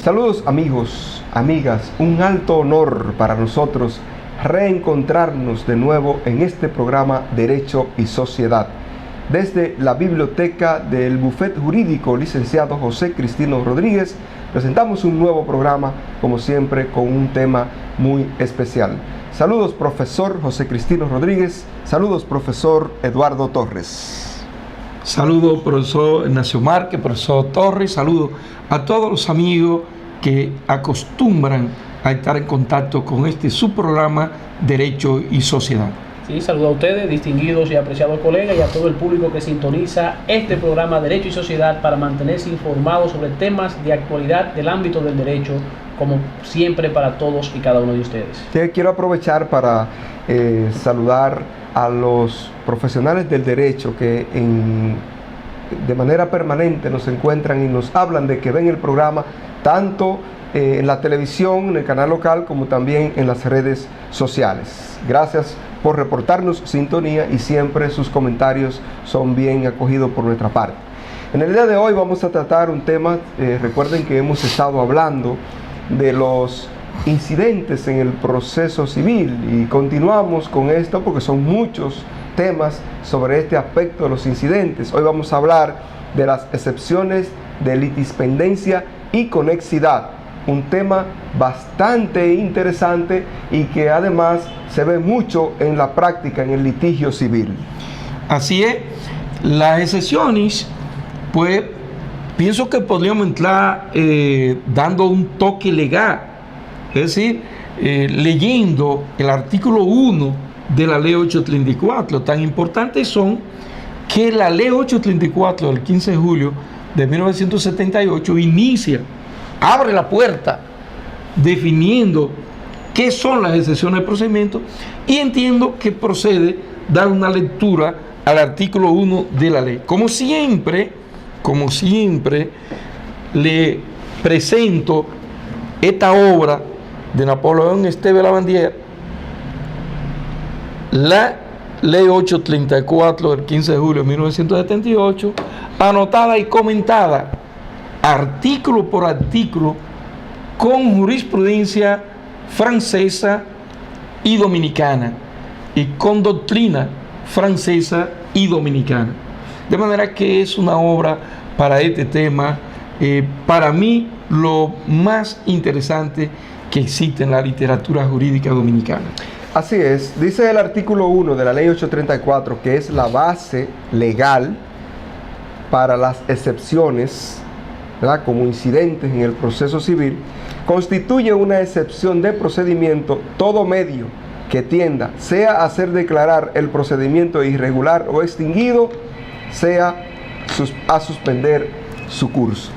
Saludos amigos, amigas, un alto honor para nosotros reencontrarnos de nuevo en este programa Derecho y Sociedad. Desde la biblioteca del Bufete Jurídico licenciado José Cristino Rodríguez, presentamos un nuevo programa, como siempre, con un tema muy especial. Saludos, profesor José Cristino Rodríguez. Saludos, profesor Eduardo Torres. Saludos, profesor Ignacio Márquez, profesor Torres. Saludos a todos los amigos que acostumbran a estar en contacto con este subprograma Derecho y Sociedad. Sí, saludo a ustedes, distinguidos y apreciados colegas, y a todo el público que sintoniza este programa Derecho y Sociedad para mantenerse informados sobre temas de actualidad del ámbito del derecho, como siempre para todos y cada uno de ustedes. Quiero aprovechar para saludar a los profesionales del derecho que de manera permanente nos encuentran y nos hablan de que ven el programa tanto en la televisión, en el canal local, como también en las redes sociales. Gracias por reportarnos sintonía y siempre sus comentarios son bien acogidos por nuestra parte. En el día de hoy vamos a tratar un tema, recuerden que hemos estado hablando de los incidentes en el proceso civil y continuamos con esto porque son muchos temas sobre este aspecto de los incidentes. Hoy vamos a hablar de las excepciones de litispendencia y conexidad, un tema bastante interesante y que además se ve mucho en la práctica en el litigio civil. Así es, las excepciones, pues pienso que podríamos entrar dando un toque legal, es decir, leyendo el artículo 1 de la ley 834. Tan importantes son que la ley 834 del 15 de julio de 1978 abre la puerta definiendo qué son las excepciones de procedimiento, y entiendo que procede dar una lectura al artículo 1 de la ley. Como siempre, le presento esta obra de Napoleón Esteve Lavandier, la ley 834 del 15 de julio de 1978, anotada y comentada artículo por artículo con jurisprudencia francesa y dominicana y con doctrina francesa y dominicana. De manera que es una obra para este tema, para mí, lo más interesante que existe en la literatura jurídica dominicana. Así es, dice el artículo 1 de la ley 834 que es la base legal para las excepciones, ¿verdad?, como incidentes en el proceso civil. Constituye una excepción de procedimiento todo medio que tienda, sea a hacer declarar el procedimiento irregular o extinguido, sea a suspender su curso.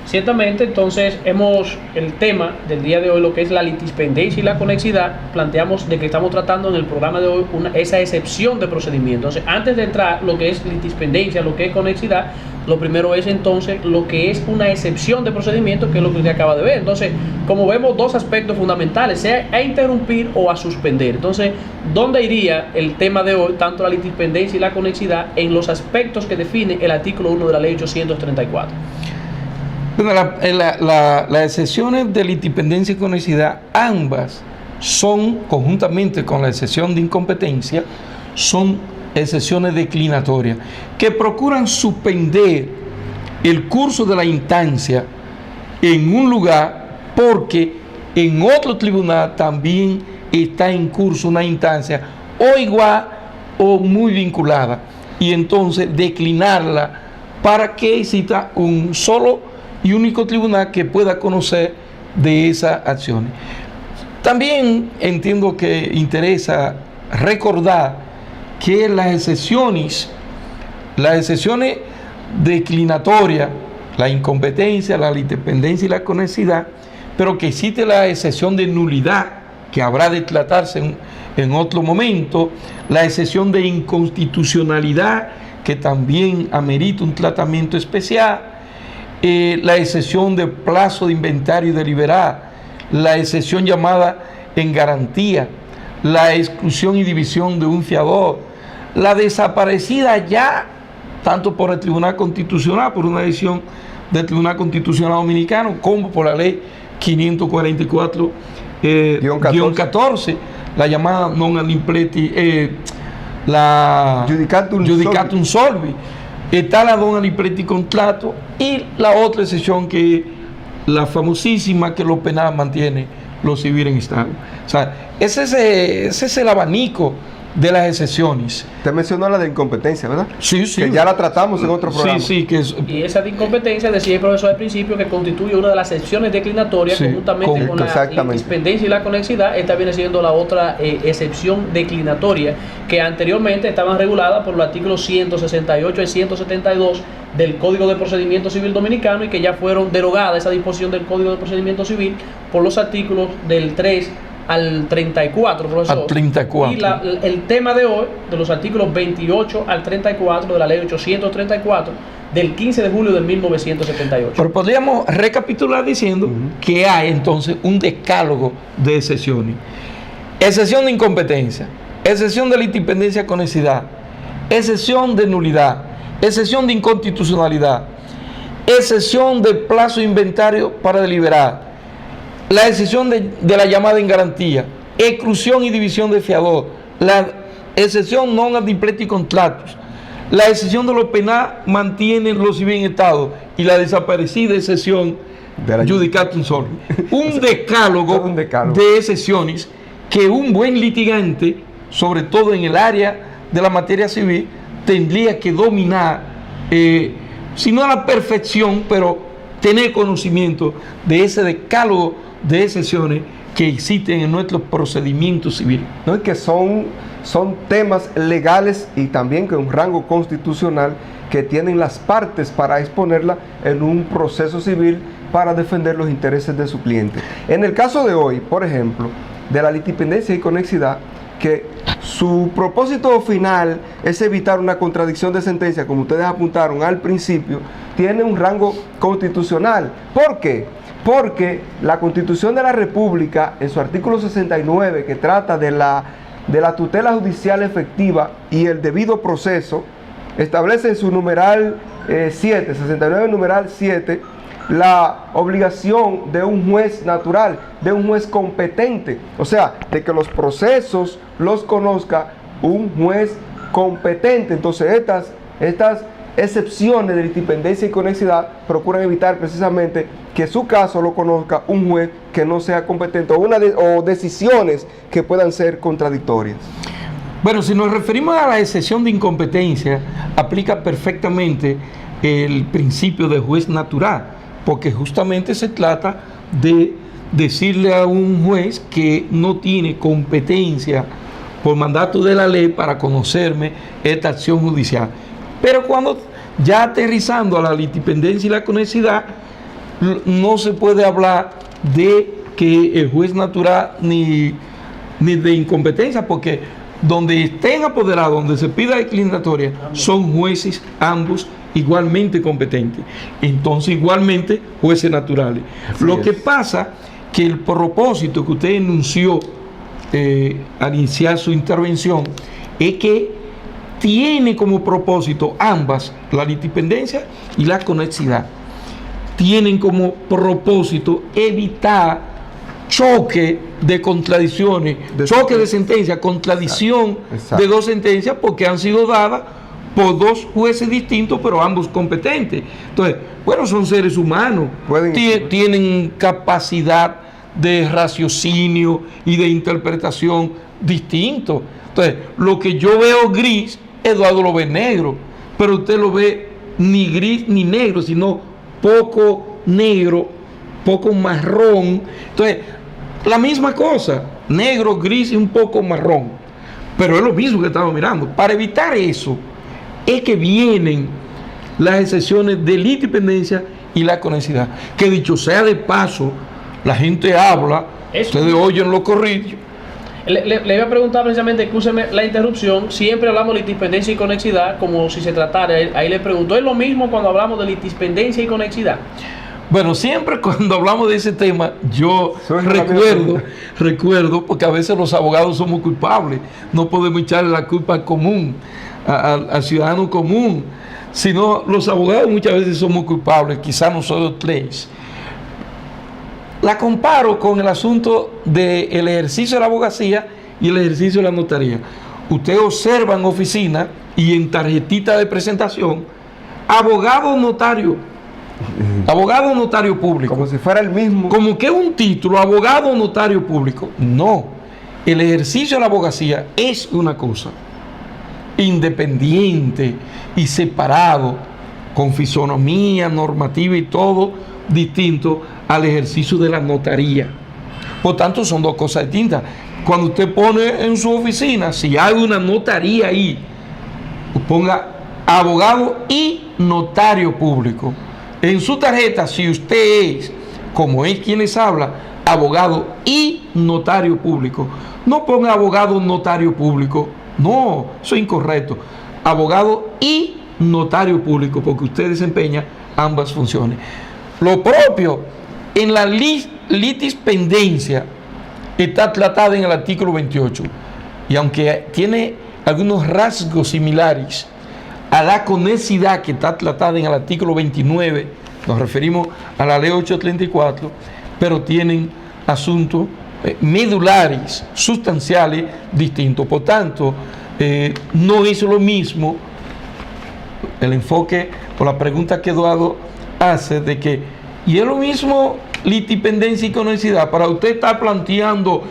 Ciertamente, entonces, el tema del día de hoy, lo que es la litispendencia y la conexidad, planteamos de que estamos tratando en el programa de hoy esa excepción de procedimiento. Entonces, antes de entrar lo que es litispendencia, lo que es conexidad, lo primero es entonces lo que es una excepción de procedimiento, que es lo que usted acaba de ver. Entonces, como vemos, dos aspectos fundamentales, sea a interrumpir o a suspender. Entonces, ¿dónde iría el tema de hoy, tanto la litispendencia y la conexidad, en los aspectos que define el artículo 1 de la ley 834? Bueno, las excepciones de litispendencia y conexidad, ambas son, conjuntamente con la excepción de incompetencia, son excepciones declinatorias que procuran suspender el curso de la instancia en un lugar porque en otro tribunal también está en curso una instancia o igual o muy vinculada, y entonces declinarla para que exista un solo y único tribunal que pueda conocer de esas acciones. También entiendo que interesa recordar que las excepciones declinatorias, la incompetencia, la litispendencia y la conexidad, pero que existe la excepción de nulidad, que habrá de tratarse en otro momento, la excepción de inconstitucionalidad, que también amerita un tratamiento especial, la excepción de plazo de inventario deliberada, la excepción llamada en garantía, la exclusión y división de un fiador, la desaparecida ya tanto por el Tribunal Constitucional por una decisión del Tribunal Constitucional Dominicano, como por la ley 544 14, la llamada non alipleti, la Judicatum solvi. Está la non alipleti contrato y la otra excepción que es la famosísima que lo penal mantiene lo civil en estado. O sea, ese es el abanico de las excepciones. Te mencionó la de incompetencia, ¿verdad? Sí, sí. Que ya la tratamos en otro programa. Sí, sí, que es, Y esa de incompetencia, decía el profesor al principio, que constituye una de las excepciones declinatorias, Sí, conjuntamente con la exactamente. independencia y la conexidad. Esta viene siendo la otra excepción declinatoria, que anteriormente estaban reguladas por los artículos 168 y 172 del Código de Procedimiento Civil Dominicano, y que ya fueron derogadas esa disposición del Código de Procedimiento Civil por los artículos del 3 al 34, profesor. Al 34. Y el tema de hoy, de los artículos 28 al 34 de la ley 834 del 15 de julio de 1978. Pero podríamos recapitular diciendo que hay entonces un decálogo de excepciones. Excepción de incompetencia, excepción de la independencia con necesidad, excepción de nulidad, excepción de inconstitucionalidad, excepción de plazo de inventario para deliberar, la excepción de la llamada en garantía, exclusión y división de fiador, la excepción non adipleti contratos, la excepción de lo penal mantiene lo civil en estado y la desaparecida excepción De la judicatum solvi. Un decálogo Todo un decálogo. de excepciones que un buen litigante, sobre todo en el área de la materia civil, tendría que dominar, si no a la perfección, pero tener conocimiento de ese decálogo de excepciones que existen en nuestro procedimiento civil. ¿No? Y que son temas legales y también con un rango constitucional que tienen las partes para exponerla en un proceso civil para defender los intereses de su cliente. En el caso de hoy, por ejemplo, de la litipendencia y conexidad, que su propósito final es evitar una contradicción de sentencia, como ustedes apuntaron al principio, tiene un rango constitucional. ¿Por qué? Porque la Constitución de la República, en su artículo 69, que trata de la tutela judicial efectiva y el debido proceso, establece en su numeral 7, 69 numeral 7, la obligación de un juez natural, de un juez competente, o sea, de que los procesos los conozca un juez competente. Entonces estas excepciones de independencia y conexidad procuran evitar precisamente que su caso lo conozca un juez que no sea competente o decisiones que puedan ser contradictorias. Bueno, si nos referimos a la excepción de incompetencia, aplica perfectamente el principio de juez natural, porque justamente se trata de decirle a un juez que no tiene competencia por mandato de la ley para conocerme esta acción judicial. Pero cuando ya aterrizando a la litipendencia y la conexidad, no se puede hablar de que el juez natural ni de incompetencia, porque donde estén apoderados, donde se pida declinatoria, son jueces ambos igualmente competentes. Entonces, igualmente, jueces naturales. Lo que pasa que el propósito que usted enunció al iniciar su intervención es que tiene como propósito ambas, la litipendencia y la conexidad, tienen como propósito evitar choque de contradicciones, choque de sentencia, contradicción de dos sentencias, porque han sido dadas por dos jueces distintos, pero ambos competentes. Entonces, bueno, son seres humanos, tienen capacidad de raciocinio y de interpretación distinto. Entonces, lo que yo veo gris, Eduardo lo ve negro, pero usted lo ve ni gris ni negro, sino poco negro, poco marrón. Entonces, la misma cosa, negro, gris y un poco marrón, pero es lo mismo que estamos mirando. Para evitar eso es que vienen las excepciones de la independencia y la conexidad, que dicho sea de paso, la gente habla, ustedes oyen los corrillos. Le iba a preguntar precisamente, escúcheme la interrupción, siempre hablamos de litispendencia y conexidad como si se tratara, ahí le pregunto, ¿es lo mismo cuando hablamos de litispendencia y conexidad? Bueno, siempre cuando hablamos de ese tema, yo recuerdo, porque a veces los abogados somos culpables, no podemos echarle la culpa al común. al ciudadano común, sino los abogados muchas veces somos culpables, quizás nosotros tres. La comparo con el asunto del ejercicio de la abogacía y el ejercicio de la notaría. Usted observa en oficina y en tarjetita de presentación, abogado notario público. Como si fuera el mismo. Como que un título, abogado notario público. No, el ejercicio de la abogacía es una cosa independiente y separado, con fisonomía, normativa y todo distinto al ejercicio de la notaría. Por tanto, son dos cosas distintas. Cuando usted pone en su oficina, si hay una notaría ahí, ponga abogado y notario público. En su tarjeta, si usted es, como es quien les habla, abogado y notario público, no ponga abogado notario público. No, eso es incorrecto. Abogado y notario público, porque usted desempeña ambas funciones. Lo propio en la litispendencia está tratada en el artículo 28, y aunque tiene algunos rasgos similares a la conexidad que está tratada en el artículo 29, nos referimos a la ley 834, pero tienen asuntos medulares, sustanciales, distintos. Por tanto, no es lo mismo el enfoque o la pregunta que Eduardo hace de que, y es lo mismo litipendencia y conexidad, para usted estar planteando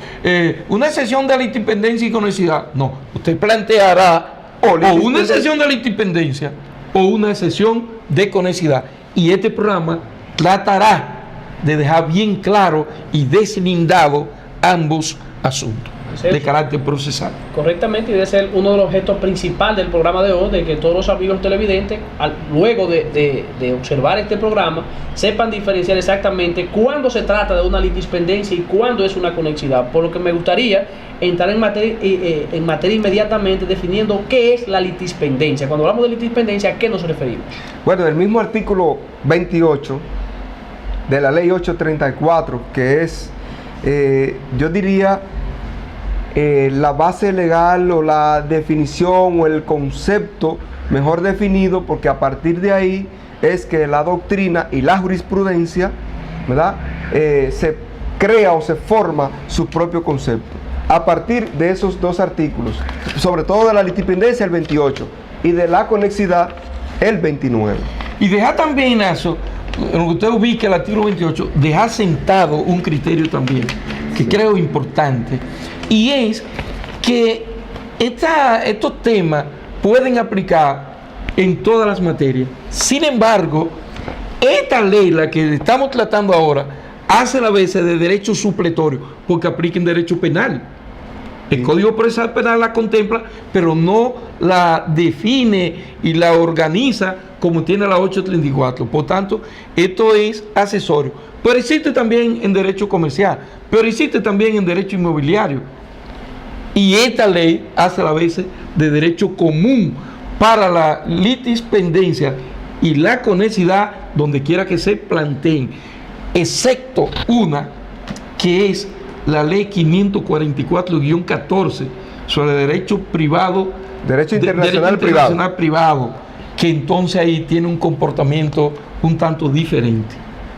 una excepción de litipendencia y conexidad. No, usted planteará o una excepción de litipendencia o una excepción de conexidad, y este programa tratará de dejar bien claro y deslindado ambos asuntos de carácter procesal. Correctamente, y debe ser uno de los objetos principales del programa de hoy, de que todos los amigos televidentes, luego de observar este programa, sepan diferenciar exactamente cuándo se trata de una litispendencia y cuándo es una conexidad. Por lo que me gustaría entrar en materia inmediatamente, definiendo qué es la litispendencia. Cuando hablamos de litispendencia, ¿a qué nos referimos? Bueno, el mismo artículo 28 de la ley 834, que es, yo diría, la base legal o la definición o el concepto mejor definido, porque a partir de ahí es que la doctrina y la jurisprudencia, ¿verdad?, se crea o se forma su propio concepto. A partir de esos dos artículos, sobre todo de la litipendencia, el 28, y de la conexidad, el 29. Y deja también, Ignacio, en lo que usted ubica el artículo 28, deja sentado un criterio también, que creo importante, y es que estos temas pueden aplicar en todas las materias. Sin embargo, esta ley, la que estamos tratando ahora, hace la vez de derecho supletorio, porque aplica en derecho penal. El Código Procesal Penal la contempla, pero no la define y la organiza como tiene la 834. Por tanto, esto es accesorio. Pero existe también en derecho comercial, pero existe también en derecho inmobiliario. Y esta ley hace la vez de derecho común para la litispendencia y la conexidad donde quiera que se planteen, excepto una que es la ley 544-14 sobre derecho privado, derecho internacional, privado, que entonces ahí tiene un comportamiento un tanto diferente.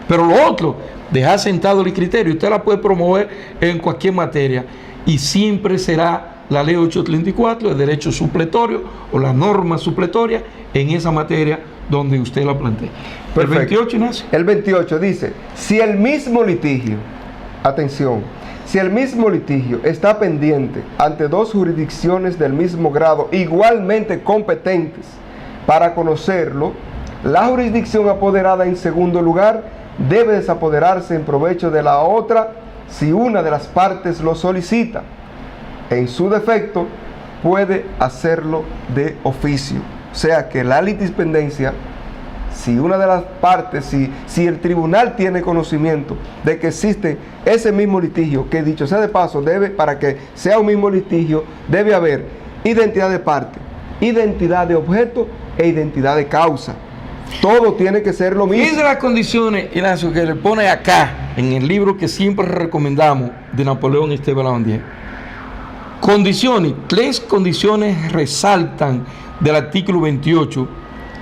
Pero lo otro, dejar sentado el criterio, usted la puede promover en cualquier materia y siempre será la ley 834, el derecho supletorio o la norma supletoria en esa materia donde usted la plantea. Perfecto. El 28, Ignacio. El 28 dice, si el mismo litigio, atención, si el mismo litigio está pendiente ante dos jurisdicciones del mismo grado igualmente competentes para conocerlo, la jurisdicción apoderada en segundo lugar debe desapoderarse en provecho de la otra si una de las partes lo solicita. En su defecto, puede hacerlo de oficio. O sea que la litispendencia, si una de las partes, si el tribunal tiene conocimiento de que existe ese mismo litigio, que dicho sea de paso, para que sea un mismo litigio, debe haber identidad de parte, identidad de objeto e identidad de causa. Todo tiene que ser lo mismo. Es de las condiciones, Ignacio, que le pone acá, en el libro que siempre recomendamos de Napoleón Esteban Lavandier. Condiciones, 3 condiciones resaltan del artículo 28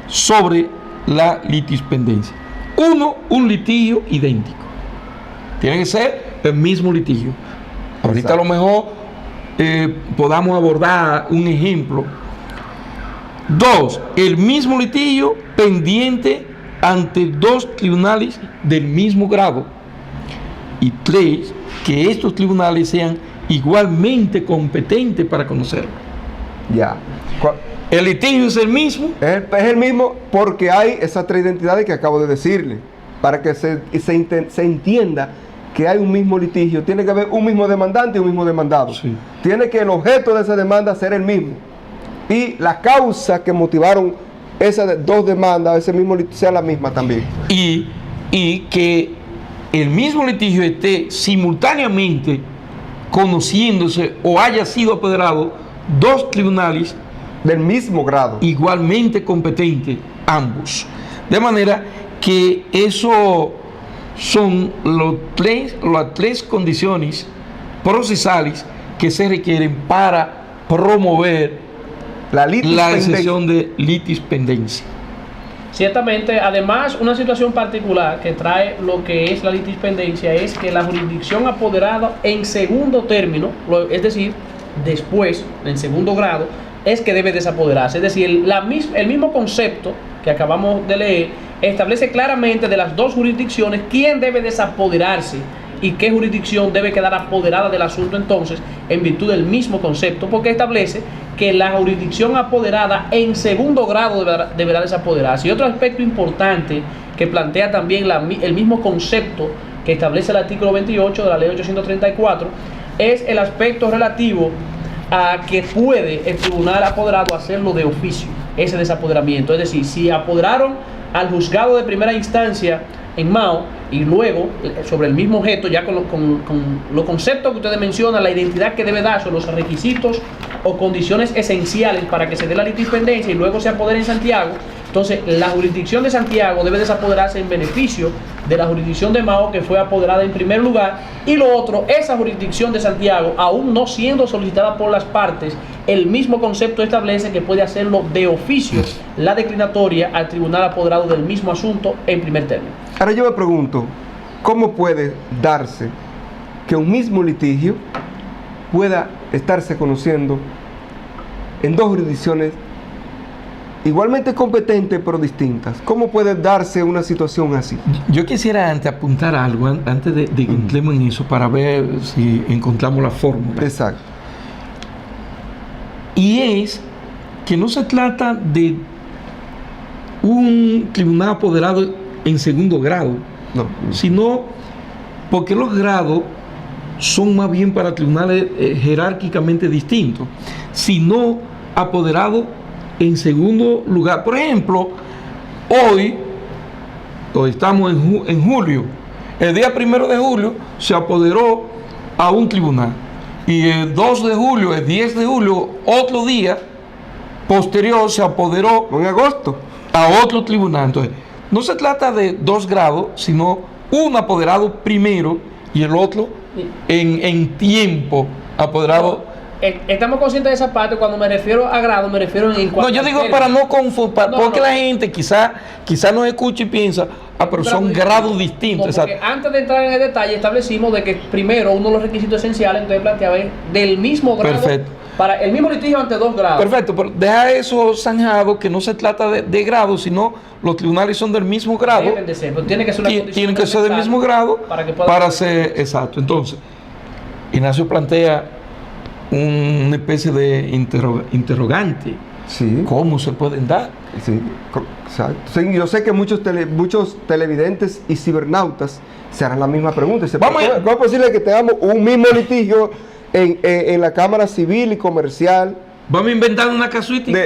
sobre la litispendencia. Uno, un litigio idéntico. Tiene que ser el mismo litigio. Ahorita a lo mejor podamos abordar un ejemplo. Dos, el mismo litigio pendiente ante dos tribunales del mismo grado. Y tres, que estos tribunales sean igualmente competentes para conocerlo. Ya. El litigio es el mismo. Es el mismo porque hay esas tres identidades que acabo de decirle. Para que se entienda que hay un mismo litigio, tiene que haber un mismo demandante y un mismo demandado. Sí. Tiene que el objeto de esa demanda ser el mismo. Y la causa que motivaron esas dos demandas, ese mismo litigio, sea la misma también. Y que el mismo litigio esté simultáneamente conociéndose o haya sido apoderado dos tribunales Del mismo grado. igualmente competentes, ambos. De manera que eso son las tres condiciones procesales que se requieren para promover la decisión de litispendencia. Ciertamente, además, una situación particular que trae lo que es la litispendencia es que la jurisdicción apoderada en segundo término, es decir, después, en segundo grado, es que debe desapoderarse. Es decir, el mismo concepto que acabamos de leer establece claramente de las dos jurisdicciones quién debe desapoderarse y qué jurisdicción debe quedar apoderada del asunto entonces, en virtud del mismo concepto, porque establece que la jurisdicción apoderada en segundo grado deberá desapoderarse. Y otro aspecto importante que plantea también el mismo concepto que establece el artículo 28 de la ley 834 es el aspecto relativo a que puede el tribunal apoderado hacerlo de oficio, ese desapoderamiento. Es decir, si apoderaron al juzgado de primera instancia en Mao y luego sobre el mismo objeto, ya con los conceptos que ustedes mencionan, la identidad que debe darse, los requisitos o condiciones esenciales para que se dé la litispendencia y luego se apodere en Santiago, entonces la jurisdicción de Santiago debe desapoderarse en beneficio de la jurisdicción de Mao, que fue apoderada en primer lugar, y lo otro, esa jurisdicción de Santiago, aún no siendo solicitada por las partes, el mismo concepto establece que puede hacerlo de oficio la declinatoria al tribunal apoderado del mismo asunto en primer término. Ahora yo me pregunto, ¿cómo puede darse que un mismo litigio pueda estarse conociendo en dos jurisdicciones igualmente competentes pero distintas? ¿Cómo puede darse una situación así? Yo quisiera antes apuntar algo, antes de que entremos en eso, para ver si encontramos la fórmula. Exacto. Y es que no se trata de un tribunal apoderado en segundo grado, No. sino porque los grados son más bien para tribunales jerárquicamente distintos, sino apoderado en segundo lugar. Por ejemplo, hoy estamos en julio, el día 1 de julio se apoderó a un tribunal, y el 2 de julio, el 10 de julio, otro día posterior se apoderó En agosto. a otro tribunal. Entonces, no se trata de dos grados, sino un apoderado primero y el otro en tiempo apoderado. Estamos conscientes de esa parte. Cuando me refiero a grado, me refiero en cuanto. No, yo digo para no confundir, porque la gente quizá nos escucha y piensa, pero son grados distintos. No, porque antes de entrar en el detalle, establecimos de que primero uno de los requisitos esenciales, entonces planteaba, es del mismo grado. Perfecto. Para el mismo litigio ante dos grados. Perfecto, pero deja eso zanjado, que no se trata de grados, sino los tribunales son del mismo grado. Deben de ser, pero tiene que ser una condición tienen que ser del mismo grado para ser exacto. Entonces, Ignacio plantea una especie de interrogante. Sí. ¿Cómo se pueden dar? Sí, exacto. Sí, yo sé que muchos televidentes y cibernautas se harán la misma pregunta. ¿Cómo es posible que tengamos un mismo litigio en la Cámara Civil y Comercial? Vamos a inventar una casuística.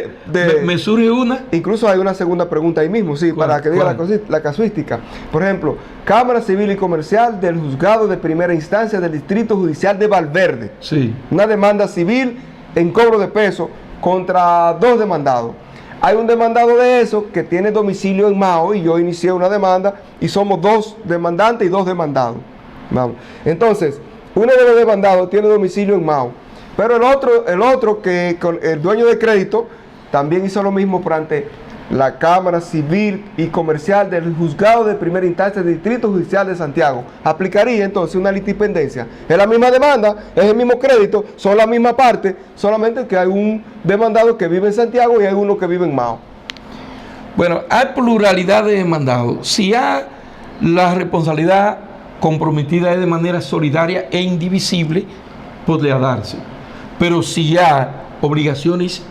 Me surge una. Incluso hay una segunda pregunta ahí mismo, sí, para que diga la casuística. Por ejemplo, Cámara Civil y Comercial del Juzgado de Primera Instancia del Distrito Judicial de Valverde. Sí. Una demanda civil en cobro de peso contra dos demandados. Hay un demandado de eso que tiene domicilio en Mao y yo inicié una demanda y somos dos demandantes y dos demandados. Vamos. Entonces, uno de los demandados tiene domicilio en Mao, pero el otro que el dueño de crédito también hizo lo mismo ante la Cámara Civil y Comercial del Juzgado de Primera Instancia del Distrito Judicial de Santiago. Aplicaría entonces una litipendencia. Es la misma demanda, es el mismo crédito, son la misma parte, solamente que hay un demandado que vive en Santiago y hay uno que vive en Mao. Bueno, hay pluralidad de demandados. Si hay la responsabilidad comprometida de manera solidaria e indivisible, podría darse. Pero si hay obligaciones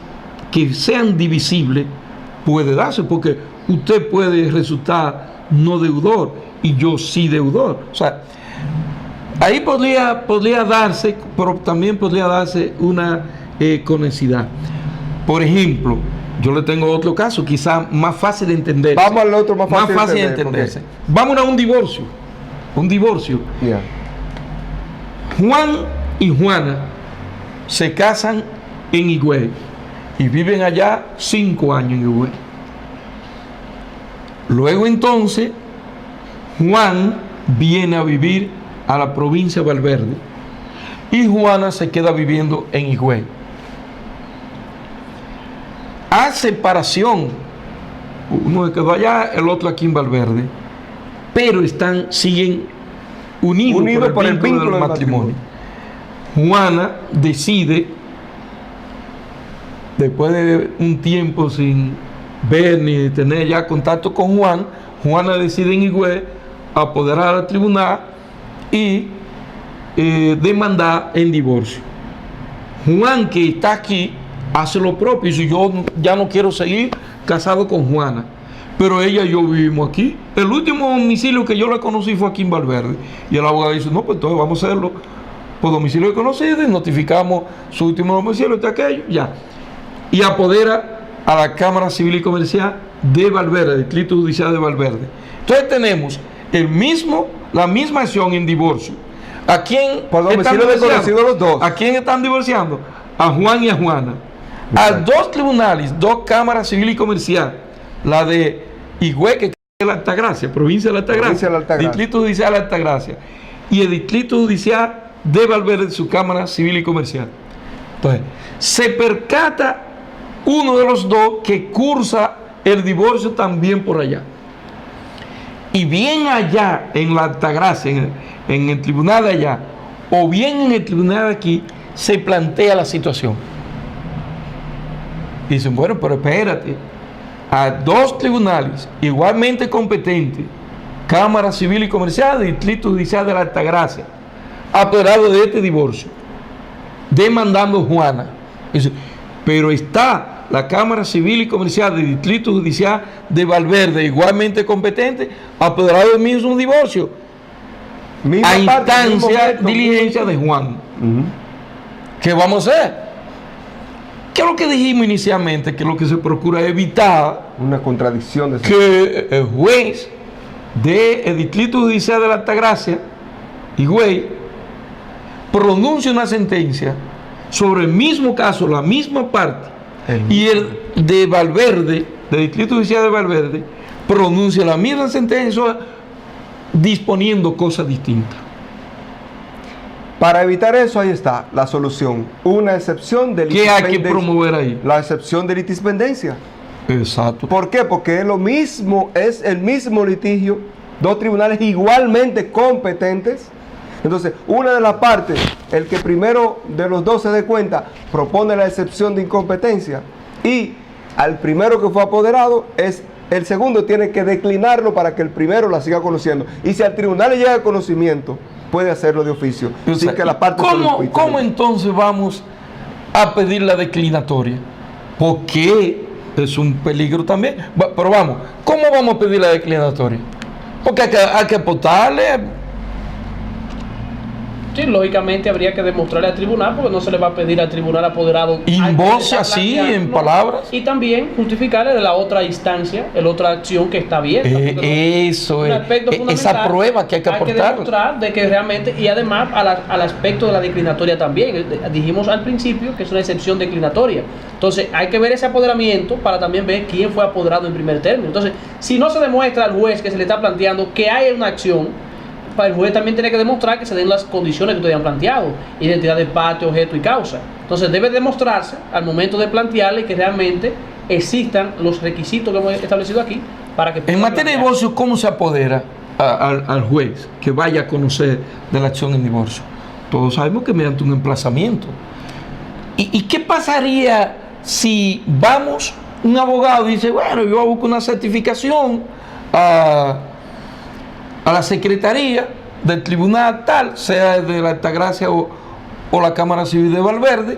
que sean divisibles, puede darse, porque usted puede resultar no deudor y yo sí deudor. O sea, ahí podría darse, pero también podría darse una conexidad. Por ejemplo, yo le tengo otro caso, quizá más fácil de entender. Vamos al otro más fácil de entenderse. Vamos a un divorcio. Un divorcio. Yeah. Juan y Juana se casan en Higüey y viven allá 5 años en Higüey. Luego entonces Juan viene a vivir a la provincia de Valverde y Juana se queda viviendo en Higüey. A separación, uno se quedó allá, el otro aquí en Valverde, pero siguen unidos por el vínculo del matrimonio. Juana decide, después de un tiempo sin ver ni tener ya contacto con Juan, Juana decide en Higüey apoderar al tribunal y demandar en divorcio. Juan, que está aquí, hace lo propio y dice: yo ya no quiero seguir casado con Juana, pero ella y yo vivimos aquí. El último domicilio que yo la conocí fue aquí en Valverde. Y el abogado dice: no, pues entonces vamos a hacerlo por domicilio conocido y notificamos su último domicilio de aquello, ya. Y apodera a la Cámara Civil y Comercial de Valverde, Distrito Judicial de Valverde. Entonces tenemos la misma acción en divorcio. ¿A quién por domicilio desconocido los dos? ¿A quién están divorciando? A Juan y a Juana. A dos tribunales, dos cámaras civil y comercial, la de Higüey, que es la Altagracia, provincia de la Altagracia, Distrito Judicial de la Altagracia, y el Distrito Judicial de Valverde, su cámara civil y comercial. Entonces, se percata uno de los dos que cursa el divorcio también por allá. Y bien allá en la Altagracia, en el tribunal de allá, o bien en el tribunal de aquí, se plantea la situación. Dicen: bueno, pero espérate, a dos tribunales igualmente competentes, Cámara Civil y Comercial, Distrito Judicial de la Altagracia, apoderado de este divorcio, demandando Juana. Dice: pero está la Cámara Civil y Comercial del Distrito Judicial de Valverde, igualmente competente, apoderado del mismo divorcio, a instancia, diligencia de Juan. ¿Qué vamos a hacer? ¿Qué es lo que dijimos inicialmente? Que lo que se procura es evitar una contradicción de que el juez del Distrito Judicial de la Altagracia, Higüey, pronuncie una sentencia sobre el mismo caso, la misma parte, y el de Valverde, del Distrito Judicial de Valverde, pronuncia la misma sentencia disponiendo cosas distintas. Para evitar eso, ahí está la solución. Una excepción de litispendencia. ¿Qué hay que promover ahí? La excepción de litispendencia. Exacto. ¿Por qué? Porque es lo mismo, es el mismo litigio, dos tribunales igualmente competentes. Entonces, una de las partes, el que primero de los dos se dé cuenta, propone la excepción de incompetencia, y al primero que fue apoderado, el segundo tiene que declinarlo para que el primero la siga conociendo. Y si al tribunal le llega el conocimiento, puede hacerlo de oficio, sin que la parte ¿Cómo entonces vamos a pedir la declinatoria? Porque es un peligro también. Pero vamos, ¿cómo vamos a pedir la declinatoria? Porque hay que aportarle. Sí, lógicamente habría que demostrarle al tribunal, porque no se le va a pedir al tribunal apoderado en voz así, en palabras. Y también justificarle de la otra instancia, la otra acción que está abierta. Eso es. Esa prueba que hay que aportar. Hay que demostrar de que realmente, y además al aspecto de la declinatoria también. Dijimos al principio que es una excepción declinatoria. Entonces hay que ver ese apoderamiento para también ver quién fue apoderado en primer término. Entonces, si no se demuestra al juez que se le está planteando que hay una acción, el juez también tiene que demostrar que se den las condiciones que ustedes han planteado: identidad de parte, objeto y causa. Entonces debe demostrarse al momento de plantearle que realmente existan los requisitos que hemos establecido aquí para que En puedan materia de plantear. divorcio, ¿cómo se apodera al juez que vaya a conocer de la acción en divorcio? Todos sabemos que mediante un emplazamiento. ¿Y qué pasaría si vamos, un abogado dice, bueno, yo busco una certificación a la secretaría del tribunal tal, sea de la Altagracia o la Cámara Civil de Valverde,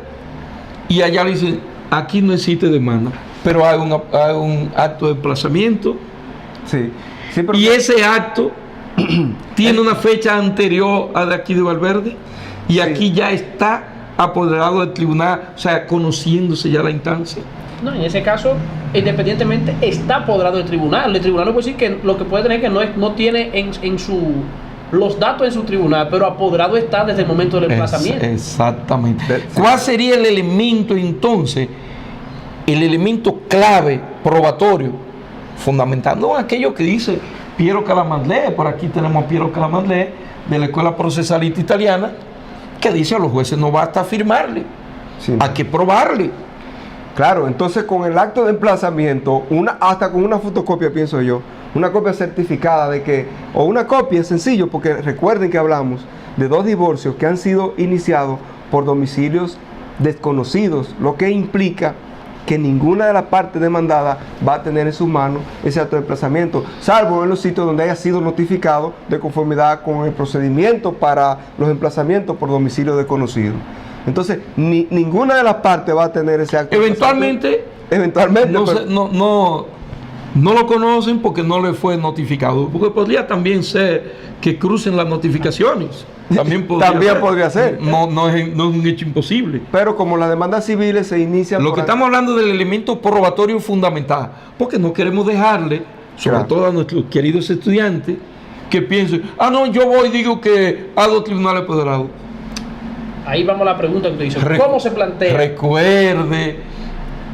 y allá le dicen, aquí no existe demanda, pero hay un acto de emplazamiento, Sí, sí, pero y ese acto tiene una fecha anterior a de aquí de Valverde, y aquí ya está apoderado del tribunal, o sea, conociéndose ya la instancia. No, en ese caso, independientemente, está apoderado del tribunal. El tribunal no puede decir que lo que puede tener que no tiene en su los datos en su tribunal, pero apoderado está desde el momento del emplazamiento. Exactamente. Sí. ¿Cuál sería el elemento entonces, el elemento clave probatorio, fundamental? No aquello que dice Piero Calamandré, por aquí tenemos a Piero Calamandré de la Escuela Procesalista Italiana, que dice a los jueces no basta firmarle, Sí. hay que probarle. Claro, entonces con el acto de emplazamiento, hasta con una fotocopia, pienso yo, una copia certificada de que, o una copia es sencillo, porque recuerden que hablamos de 2 divorcios que han sido iniciados por domicilios desconocidos, lo que implica que ninguna de las partes demandadas va a tener en sus manos ese acto de emplazamiento, salvo en los sitios donde haya sido notificado de conformidad con el procedimiento para los emplazamientos por domicilio desconocido. Entonces, ninguna de las partes va a tener ese acto. Eventualmente, Eventualmente. no, pero- no lo conocen porque no le fue notificado. Porque podría también ser que crucen las notificaciones. También podría ser. No es un hecho imposible. Pero como las demandas civiles se inician Lo por que estamos hablando del elemento probatorio fundamental, porque no queremos dejarle, sobre Claro. todo a nuestros queridos estudiantes, que piensen, no, yo voy y digo que hago tribunal apoderado. Ahí vamos a la pregunta que usted dice. ¿Cómo se plantea? Recuerde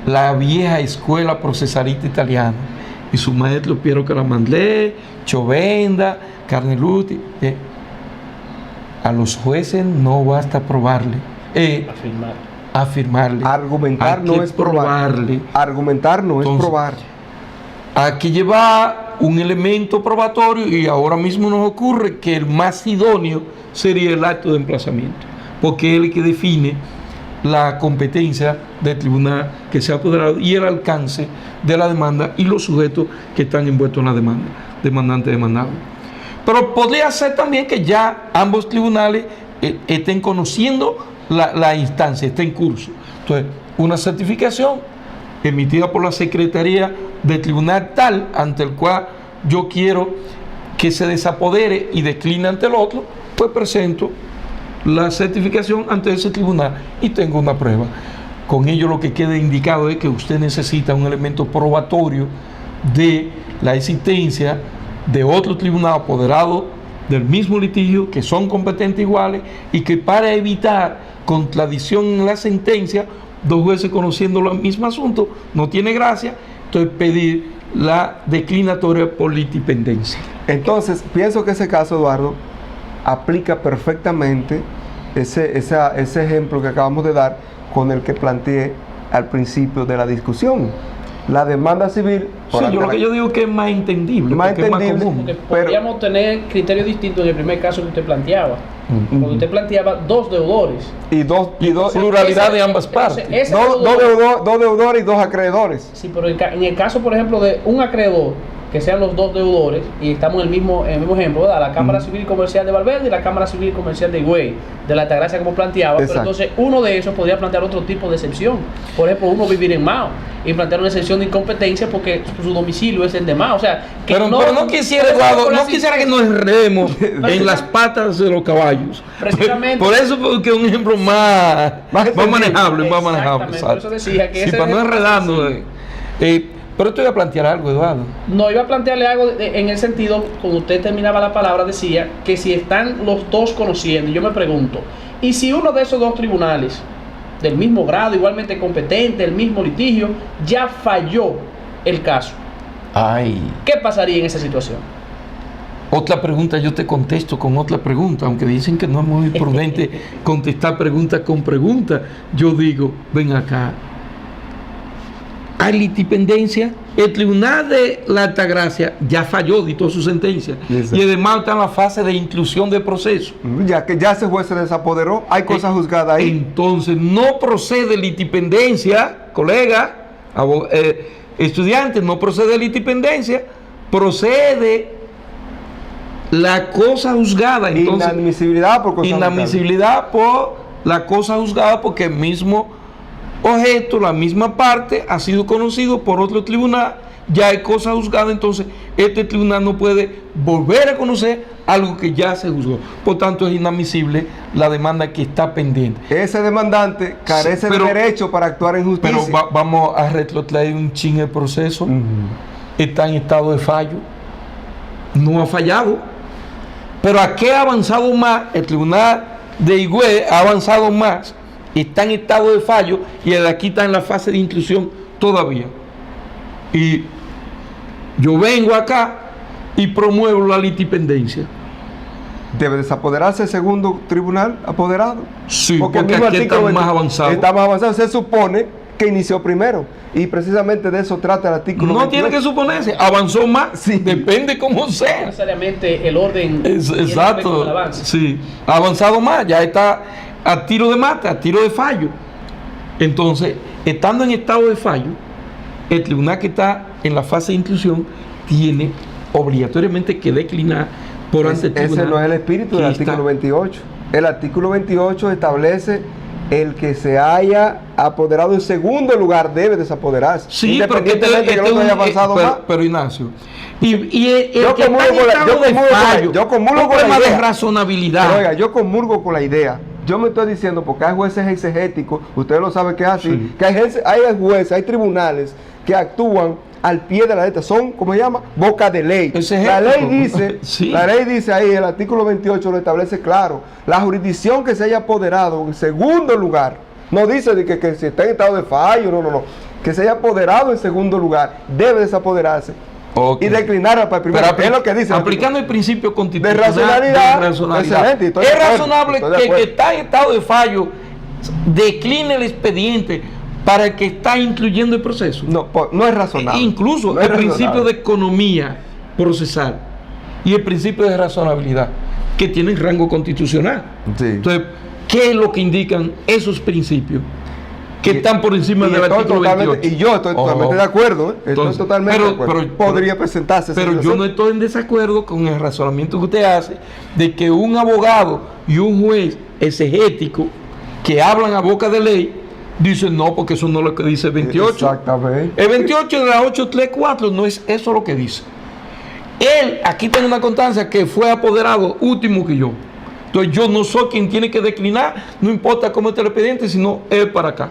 la vieja escuela procesalista italiana y su maestro Piero Calamandré, Chovenda, Carneluti. A los jueces no basta probarle, Afirmar. afirmarle. Argumentar Hay no que es probar. probarle. Argumentar no Entonces, es probar. Hay que llevar un elemento probatorio y ahora mismo nos ocurre que el más idóneo sería el acto de emplazamiento, porque es el que define la competencia del tribunal que se ha apoderado y el alcance de la demanda y los sujetos que están envueltos en la demanda, demandante, demandado. Pero podría ser también que ya ambos tribunales estén conociendo la instancia, está en curso. Entonces, una certificación emitida por la Secretaría del Tribunal tal ante el cual yo quiero que se desapodere y decline ante el otro, pues presento la certificación ante ese tribunal y tengo una prueba. Con ello lo que queda indicado es que usted necesita un elemento probatorio de la existencia de otro tribunal apoderado del mismo litigio, que son competentes iguales y que para evitar contradicción en la sentencia, 2 jueces conociendo el mismo asunto, no tiene gracia, entonces pedir la declinatoria por litipendencia. Entonces, pienso que ese caso, Eduardo, aplica perfectamente ese ejemplo que acabamos de dar con el que planteé al principio de la discusión. La demanda civil... Sí, lo que yo digo que es más entendible, Más porque es más entendible. común. Porque podríamos tener criterios distintos en el primer caso que usted planteaba. Cuando usted planteaba 2 deudores. Y dos Pluralidad de ambas partes. Ese dos deudores y 2 acreedores. Sí, pero en el caso, por ejemplo, de un acreedor, que sean los 2 deudores, y estamos en el mismo ejemplo, ¿verdad? La Cámara Civil y Comercial de Valverde y la Cámara Civil y Comercial de Higüey, de la Altagracia, como planteaba. Pero Exacto. entonces uno de esos podría plantear otro tipo de excepción. Por ejemplo, uno vivir en Mao y plantear una excepción de incompetencia porque su domicilio es el de Mao. O sea, que Pero no quisiera, Eduardo, no quisiera que nos enredemos en las patas de los caballos. Precisamente. Por eso, porque es un ejemplo más manejable, más manejable. Exactamente, por eso decía que sí, ese para no ejemplo enredarnos. Pero te voy a plantear algo, Eduardo. No, iba a plantearle algo en el sentido, cuando usted terminaba la palabra, decía que si están los 2 conociendo, y yo me pregunto, ¿y si uno de esos 2 tribunales, del mismo grado, igualmente competente, el mismo litigio, ya falló el caso? Ay. ¿Qué pasaría en esa situación? Otra pregunta, yo te contesto con otra pregunta, aunque dicen que no es muy prudente contestar pregunta con pregunta. Yo digo, ven acá. hay litipendencia, el Tribunal de la Altagracia ya falló, dictó su sentencia. Exacto. Y además está en la fase de inclusión de proceso. Ya que ya ese juez se desapoderó, hay cosas juzgadas ahí. Entonces, no procede litipendencia, colega, estudiantes, no procede litipendencia, procede la cosa juzgada. Entonces, Inadmisibilidad por cosas inadmisibilidad por la cosa juzgada, porque el mismo objeto, la misma parte, ha sido conocido por otro tribunal, ya hay cosa juzgada, entonces este tribunal no puede volver a conocer algo que ya se juzgó. Por tanto, es inadmisible la demanda que está pendiente. Ese demandante carece pero- de derecho para actuar en justicia. Pero vamos a retrotraer un chin el proceso. Ujú. Está en estado de fallo. No ha fallado. Pero ¿a qué ha avanzado más? El tribunal de Higüey ha avanzado más. Está en estado de fallo y el de aquí está en la fase de inclusión todavía. Y yo vengo acá y promuevo la litipendencia. Debe desapoderarse el segundo tribunal apoderado. Sí, el porque mismo aquí artículo estamos más 20 avanzados. Está más avanzado. Se supone que inició primero. Y precisamente de eso trata el artículo No 28. tiene que suponerse, avanzó más, Sí. depende cómo No sea. necesariamente el orden tiene que ver con el Exacto, avance. sí, ha avanzado más, ya está a tiro de mata, a tiro de fallo. Entonces, estando en estado de fallo, el tribunal que está en la fase de inclusión tiene obligatoriamente que declinar por ante el Ese tribunal. no es el espíritu del que artículo está- 28. El artículo 28 establece el que se haya apoderado en segundo lugar debe desapoderarse. Sí, porque independientemente que el otro haya avanzado más. pero Ignacio, y el Yo que comulgo está en con la- estado yo de comulgo con la- fallo, yo comulgo un con la problema de idea. razonabilidad. Pero oiga, yo comulgo con la idea. Yo me estoy diciendo, porque hay jueces exegéticos, ustedes lo saben que es así, Sí. que hay jueces, hay tribunales que actúan al pie de la letra, son, ¿cómo se llama? Boca de ley. La ley Exegético. dice, Sí. la ley dice ahí, el artículo 28 lo establece claro, la jurisdicción que se haya apoderado en segundo lugar, no dice de que si está en estado de fallo, no, que se haya apoderado en segundo lugar, debe desapoderarse Ok. y declinar para el primero. Pero Es lo que dice el aplicando el principio constitucional racionalidad, de racionalidad. excelente, estoy de Es acuerdo, razonable estoy de que el que acuerdo. está en estado de fallo decline el expediente para el que está incluyendo el proceso. No es razonable. Incluso No es el principio razonable. de economía procesal y el principio de razonabilidad que tienen rango constitucional. Sí. Entonces, ¿qué es lo que indican esos principios que Y- están por encima y del estoy artículo totalmente- 28? Y yo estoy totalmente de acuerdo. Estoy Entonces, totalmente de acuerdo. Podría presentarse. esa Pero yo no situación. estoy en desacuerdo con el razonamiento que usted hace de que un abogado y un juez exegético que hablan a boca de ley dicen no, porque eso no es lo que dice el 28. Exactamente. El 28 de la 834 no es eso lo que dice. Él, aquí tiene una constancia que fue apoderado último que yo. Entonces yo no soy quien tiene que declinar, no importa cómo esté el expediente, sino él para acá.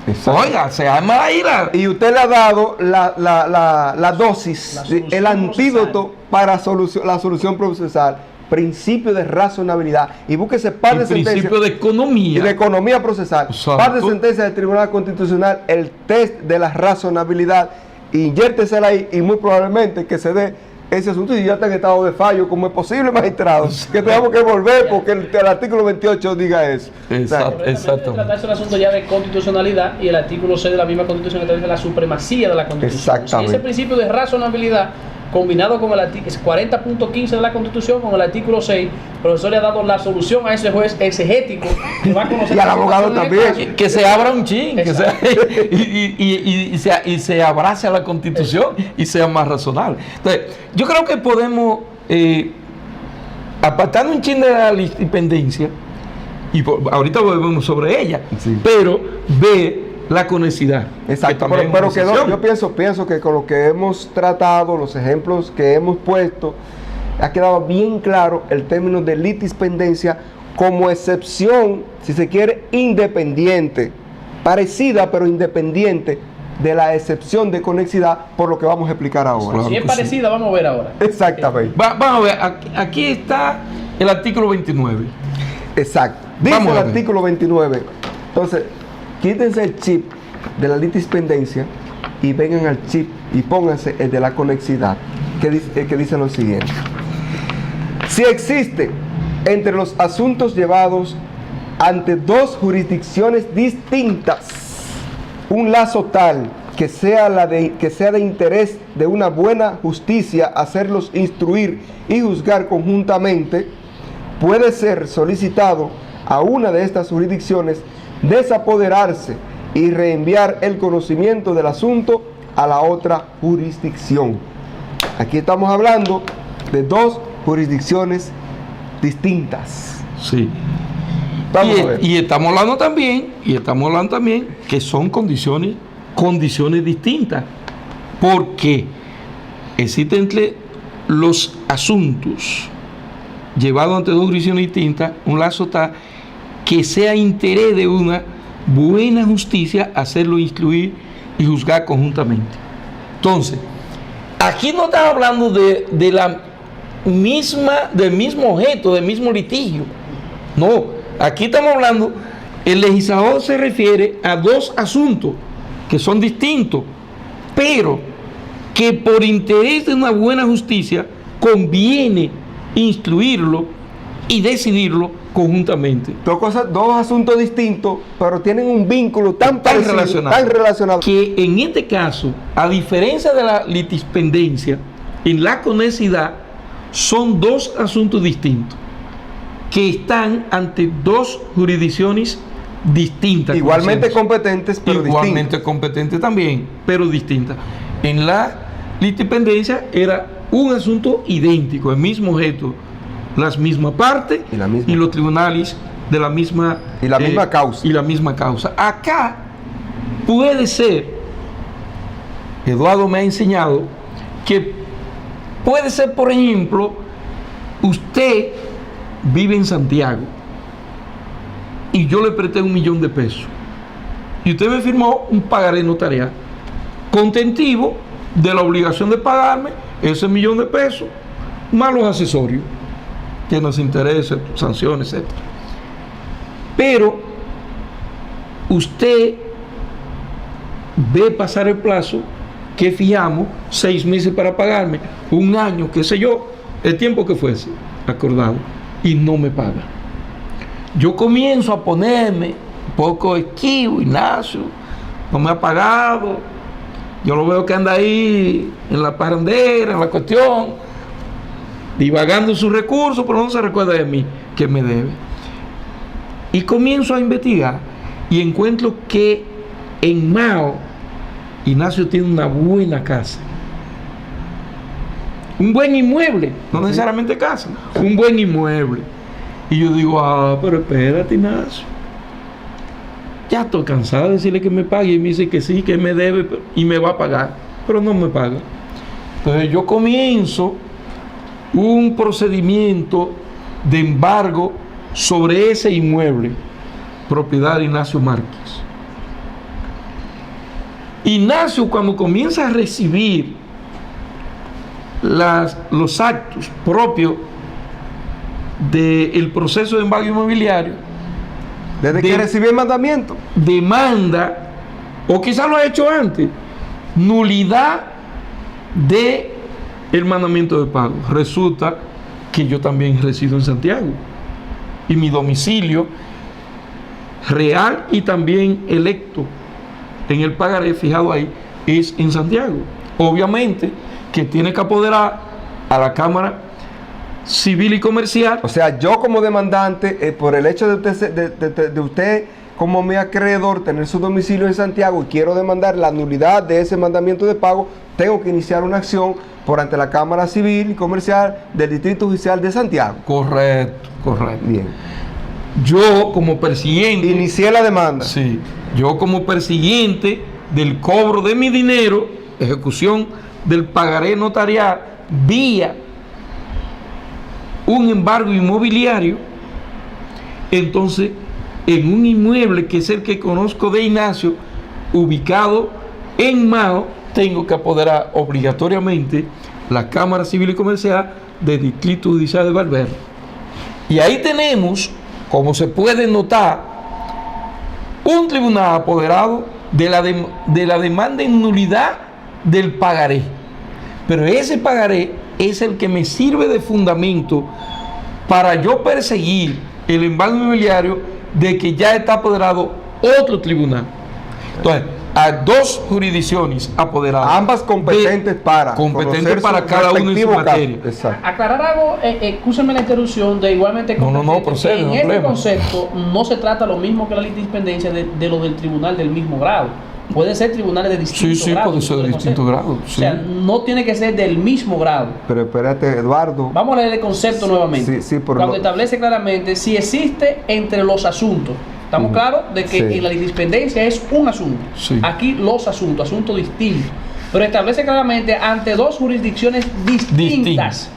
Exacto. Oiga, se arma la ira. Y usted le ha dado la dosis, La solución el antídoto para la solución procesal. Principio de razonabilidad. Y búsquese par de El sentencias. principio de Y economía. de economía procesal. Exacto. Par de sentencias del Tribunal Constitucional, el test de la razonabilidad, inyértesela ahí y muy probablemente que se dé ese asunto y ya está en estado de fallo, como es posible, magistrado, que tengamos que volver porque el artículo 28 diga eso. Exacto. Correctamente, tratarse el asunto ya de constitucionalidad y el artículo 6 de la misma constitución establece la supremacía de la constitución. Exactamente. Y ese principio de razonabilidad combinado con el artículo 40.15 de la constitución con el artículo 6, el profesor le ha dado la solución a ese juez exegético que va a conocer Y al la abogado situación también. en el caso. Que se abra un chin, que se- Exacto. y se abrace a la constitución y sea más razonable. Entonces, yo creo que podemos, apartando un chin de la independencia, y ahorita volvemos sobre ella, Sí. pero ve la conexidad. Exacto, que también pero es una quedó, excepción. yo pienso que con lo que hemos tratado, los ejemplos que hemos puesto, ha quedado bien claro el término de litispendencia como excepción, si se quiere, independiente, parecida pero independiente de la excepción de conexidad por lo que vamos a explicar ahora. Claro. Si es parecida, vamos a ver ahora. Exactamente, Vamos a ver, aquí está el artículo 29. exacto. Dice Vamos el a ver. artículo 29. Entonces, quítense el chip de la litispendencia y vengan al chip y pónganse el de la conexidad, que dice lo siguiente. Si existe entre los asuntos llevados ante dos jurisdicciones distintas un lazo tal que sea de interés de una buena justicia hacerlos instruir y juzgar conjuntamente, puede ser solicitado a una de estas jurisdicciones desapoderarse y reenviar el conocimiento del asunto a la otra jurisdicción. Aquí estamos hablando de dos jurisdicciones distintas. Sí. Vamos a ver. Y estamos hablando también que son condiciones distintas, porque existen entre los asuntos llevados ante dos jurisdicciones distintas un lazo tal que sea interés de una buena justicia hacerlo instruir y juzgar conjuntamente. Entonces, aquí no estamos hablando del mismo objeto, del mismo litigio. No, aquí estamos hablando, el legislador se refiere a dos asuntos que son distintos, pero que por interés de una buena justicia conviene instruirlo y decidirlo conjuntamente. Dos asuntos distintos, pero tienen un vínculo tan relacionado. Que en este caso, a diferencia de la litispendencia, en la conexidad son dos asuntos distintos que están ante dos jurisdicciones distintas. Igualmente competentes, pero igualmente distintas. competentes también, pero distintas. En la litispendencia era un asunto idéntico, el mismo objeto, las mismas partes y los tribunales de la misma causa. Y la misma causa. Acá puede ser, Eduardo me ha enseñado, que puede ser, por ejemplo, usted vive en Santiago y yo le presté $1.000.000 y usted me firmó un pagaré notarial contentivo de la obligación de pagarme ese $1.000.000 más los accesorios que nos interesen, sanciones, etc. Pero usted ve pasar el plazo que fijamos, 6 meses para pagarme, 1 año, qué sé yo, el tiempo que fuese acordado, y no me paga. Yo comienzo a ponerme un poco esquivo, Ignacio, no me ha pagado, yo lo veo que anda ahí en la parrandera, en la cuestión, divagando sus recursos, pero no se recuerda de mí, que me debe. Y comienzo a investigar y encuentro que en Mao, Ignacio tiene una buena casa, un buen inmueble, no necesariamente casa, un buen inmueble. Y yo digo, pero espérate, Ignacio, ya estoy cansado de decirle que me pague, y me dice que sí, que me debe y me va a pagar, pero no me paga. Entonces yo comienzo un procedimiento de embargo sobre ese inmueble, propiedad de Ignacio Márquez. Ignacio, cuando comienza a recibir los actos propios del proceso de embargo inmobiliario, desde que recibió el mandamiento, demanda, o quizás lo ha hecho antes, nulidad de el mandamiento de pago. Resulta que yo también resido en Santiago y mi domicilio real y también electo en el pagaré fijado ahí es en Santiago. Obviamente que tiene que apoderar a la Cámara Civil y Comercial. O sea, yo como demandante, por el hecho de usted como mi acreedor tener su domicilio en Santiago y quiero demandar la nulidad de ese mandamiento de pago, tengo que iniciar una acción por ante la Cámara Civil y Comercial del Distrito Judicial de Santiago. Correcto. Bien. Yo como persiguiente... Inicié la demanda. Sí. Yo como persiguiente del cobro de mi dinero, ejecución del pagaré notarial vía un embargo inmobiliario, entonces en un inmueble que es el que conozco de Ignacio, ubicado en Mao, tengo que apoderar obligatoriamente la Cámara Civil y Comercial del Distrito Judicial de Valverde. Y ahí tenemos, como se puede notar, un tribunal apoderado de la demanda en nulidad del pagaré. Pero ese pagaré es el que me sirve de fundamento para yo perseguir el embargo inmobiliario de que ya está apoderado otro tribunal. Entonces, a 2 jurisdicciones apoderadas. Ambas competentes para competentes conocer para su cada uno en su respectivo caso. materia. Exacto. Aclarar algo, excúsenme la interrupción de igualmente No, competente, procede, en no este problema. concepto no se trata lo mismo que la litispendencia de lo del tribunal del mismo grado. Pueden ser tribunales de distintos Sí, grados. puede ser de distintos grados. O sea, no tiene que ser del mismo grado. Pero espérate, Eduardo. Vamos a leer el concepto nuevamente. Sí, por Cuando lo- establece claramente si existe entre los asuntos. Estamos claros de que Sí. en la litispendencia es un asunto. Sí. Aquí los asuntos distintos. Pero establece claramente ante 2 jurisdicciones distintas.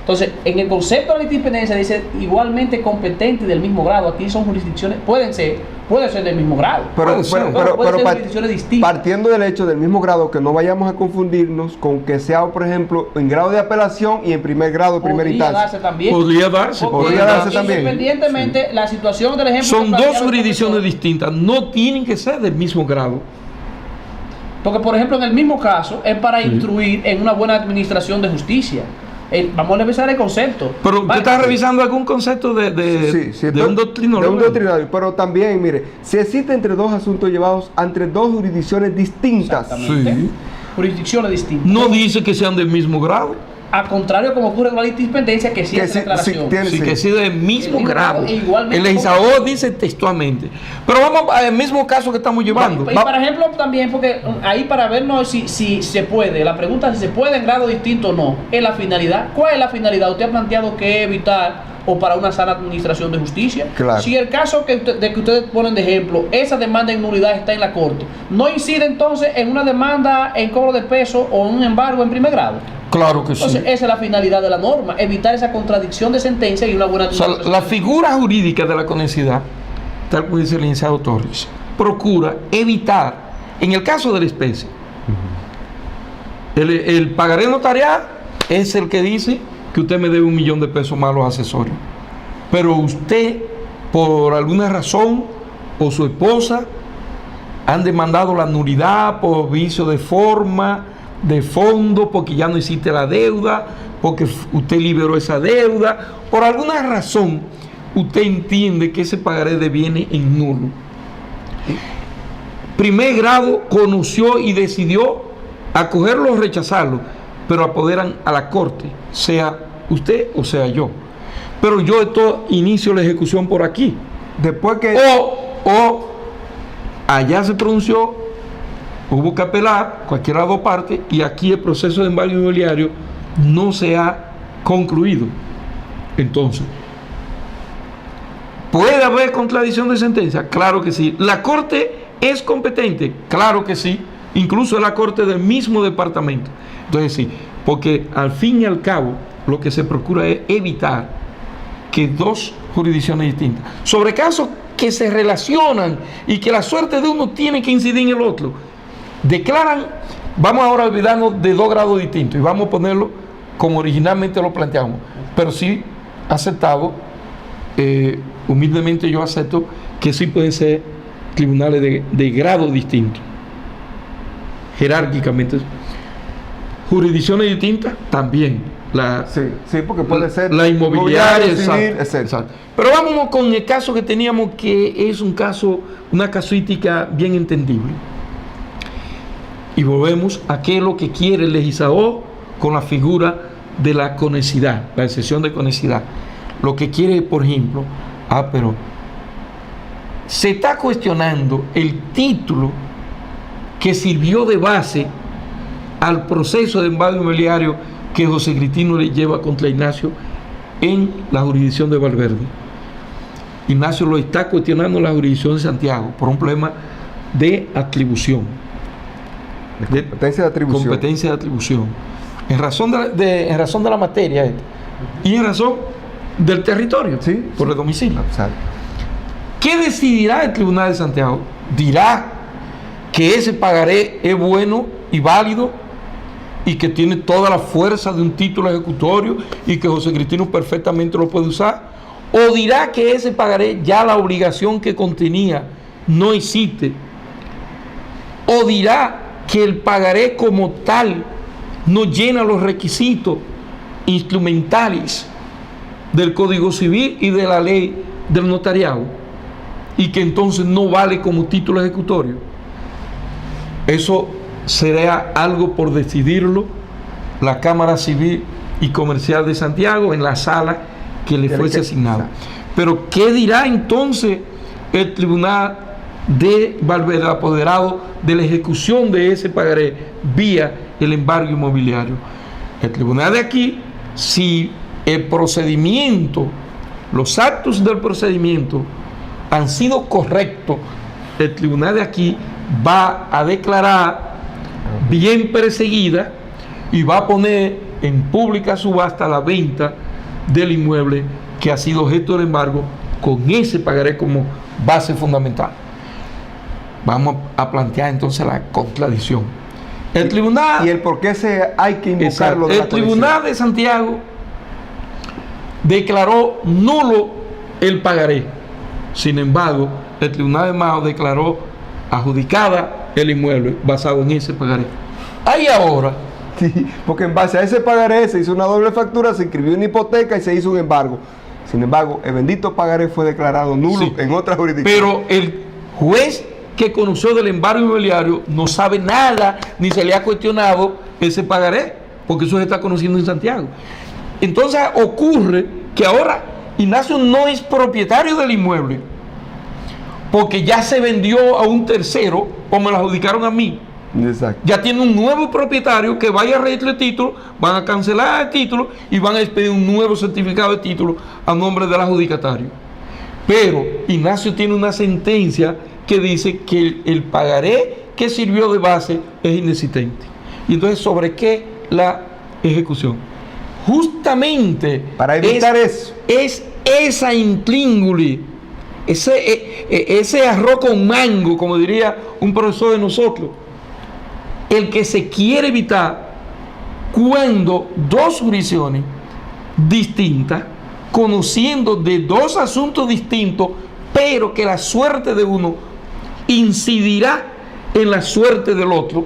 Entonces, en el concepto de la litispendencia dice igualmente competente y del mismo grado. Aquí son jurisdicciones, puede ser del mismo grado. Pero Puede ser jurisdicciones distintas. partiendo del hecho del mismo grado, que no vayamos a confundirnos con que sea, por ejemplo, en grado de apelación y en primer grado de primera Podría instancia. darse también. Podría darse. Podría darse también. Independientemente, la situación del ejemplo. Son que 2 planteaba el jurisdicciones profesor, distintas, no tienen que ser del mismo grado. Porque, por ejemplo, en el mismo caso es para instruir en una buena administración de justicia. Vamos a revisar el concepto. Pero usted Vale. está revisando algún concepto de Sí, un doctrinario. de un doctrinario. Pero también, mire, si existe entre 2 asuntos llevados entre 2 jurisdicciones distintas. Exactamente. Sí. Jurisdicciones distintas. No dice que sean del mismo grado. A contrario, como ocurre con la litispendencia, que sí Que es sí- declaración. sí tiene- Sí, Sí. que sea del mismo El mismo grado. grado e igualmente El legislador dice textualmente. Pero vamos al mismo caso que estamos llevando. Y por ejemplo, también, porque ahí para vernos si se puede, la pregunta es si se puede en grado distinto o no, es la finalidad. ¿Cuál es la finalidad? Usted ha planteado que evitar o para una sana administración de justicia. Claro. Si el caso de que ustedes ponen de ejemplo, esa demanda en nulidad está en la corte, ¿no incide entonces en una demanda en cobro de peso o en un embargo en primer grado? Claro que sí. Entonces, esa es la finalidad de la norma, evitar esa contradicción de sentencia y una buena O sea, administración. la figura jurídica de la conexidad, tal como dice el licenciado Torres, procura evitar, en el caso de la especie, el pagaré notarial es el que dice que usted me debe $1.000.000 más a los accesorios. Pero usted, por alguna razón, o su esposa, han demandado la nulidad por vicio de forma, de fondo, porque ya no existe la deuda, porque usted liberó esa deuda. Por alguna razón, usted entiende que ese pagaré deviene en nulo. Primer grado conoció y decidió acogerlo o rechazarlo, pero apoderan a la corte, sea usted o sea yo. Pero yo esto inicio la ejecución por aquí. Después que... O allá se pronunció, hubo que apelar, cualquiera de las 2 partes, y aquí el proceso de embargo inmobiliario no se ha concluido. Entonces, ¿puede haber contradicción de sentencia? Claro que sí. ¿La corte es competente? Claro que sí. Incluso es la corte del mismo departamento. Entonces sí, porque al fin y al cabo lo que se procura es evitar que 2 jurisdicciones distintas, sobre casos que se relacionan y que la suerte de uno tiene que incidir en el otro, declaran, vamos ahora a olvidarnos de 2 grados distintos y vamos a ponerlo como originalmente lo planteamos, pero sí aceptado, humildemente yo acepto que sí pueden ser tribunales de grado distinto, jerárquicamente. Jurisdicciones distintas también. Sí, porque puede ser la inmobiliaria, civil, exacto. exacto. Pero vámonos con el caso que teníamos, que es un caso, una casuística bien entendible. Y volvemos a qué es lo que quiere el legislador con la figura de la conexidad, la excepción de conexidad. Lo que quiere, por ejemplo, pero se está cuestionando el título que sirvió de base al proceso de embargo inmobiliario que José Cristino le lleva contra Ignacio en la jurisdicción de Valverde. Ignacio lo está cuestionando en la jurisdicción de Santiago por un problema de atribución. De competencia de atribución. Competencia de atribución. En razón en razón de la materia y en razón del territorio, Sí, por el domicilio. Exacto. ¿Qué decidirá el Tribunal de Santiago? Dirá que ese pagaré es bueno y válido y que tiene toda la fuerza de un título ejecutorio y que José Cristino perfectamente lo puede usar, o dirá que ese pagaré ya la obligación que contenía no existe, o dirá que el pagaré como tal no llena los requisitos instrumentales del Código Civil y de la ley del notariado y que entonces no vale como título ejecutorio. Eso será algo por decidirlo la Cámara Civil y Comercial de Santiago en la sala que le fuese asignada. Pero ¿qué dirá entonces el Tribunal de Valverde, apoderado de la ejecución de ese pagaré vía el embargo inmobiliario? El tribunal de aquí, si el procedimiento, los actos del procedimiento han sido correctos, el tribunal de aquí va a declarar bien perseguida y va a poner en pública subasta la venta del inmueble que ha sido objeto del embargo con ese pagaré como base fundamental. Vamos a plantear entonces la contradicción. El tribunal... Y el por qué hay que invocarlo. El Tribunal de Santiago declaró nulo el pagaré. Sin embargo, el Tribunal de Mao declaró adjudicada el inmueble basado en ese pagaré. Ahí ahora... Sí, porque en base a ese pagaré se hizo una doble factura, se inscribió una hipoteca y se hizo un embargo. Sin embargo, el bendito pagaré fue declarado nulo en otra jurisdicción. Pero el juez que conoció del embargo inmobiliario no sabe nada, ni se le ha cuestionado ese pagaré, porque eso se está conociendo en Santiago. Entonces ocurre que ahora Ignacio no es propietario del inmueble, porque ya se vendió a un tercero, o me lo adjudicaron a mí. Exacto. Ya tiene un nuevo propietario que vaya a registrar el título, van a cancelar el título y van a expedir un nuevo certificado de título a nombre del adjudicatario. Pero Ignacio tiene una sentencia que dice que el pagaré que sirvió de base es inexistente. Y entonces, ¿sobre qué la ejecución? Justamente para evitar eso. Es esa intríngulis, ese arroz con mango, como diría un profesor de nosotros, el que se quiere evitar cuando dos jurisdicciones distintas, conociendo de dos asuntos distintos, pero que la suerte de uno incidirá en la suerte del otro,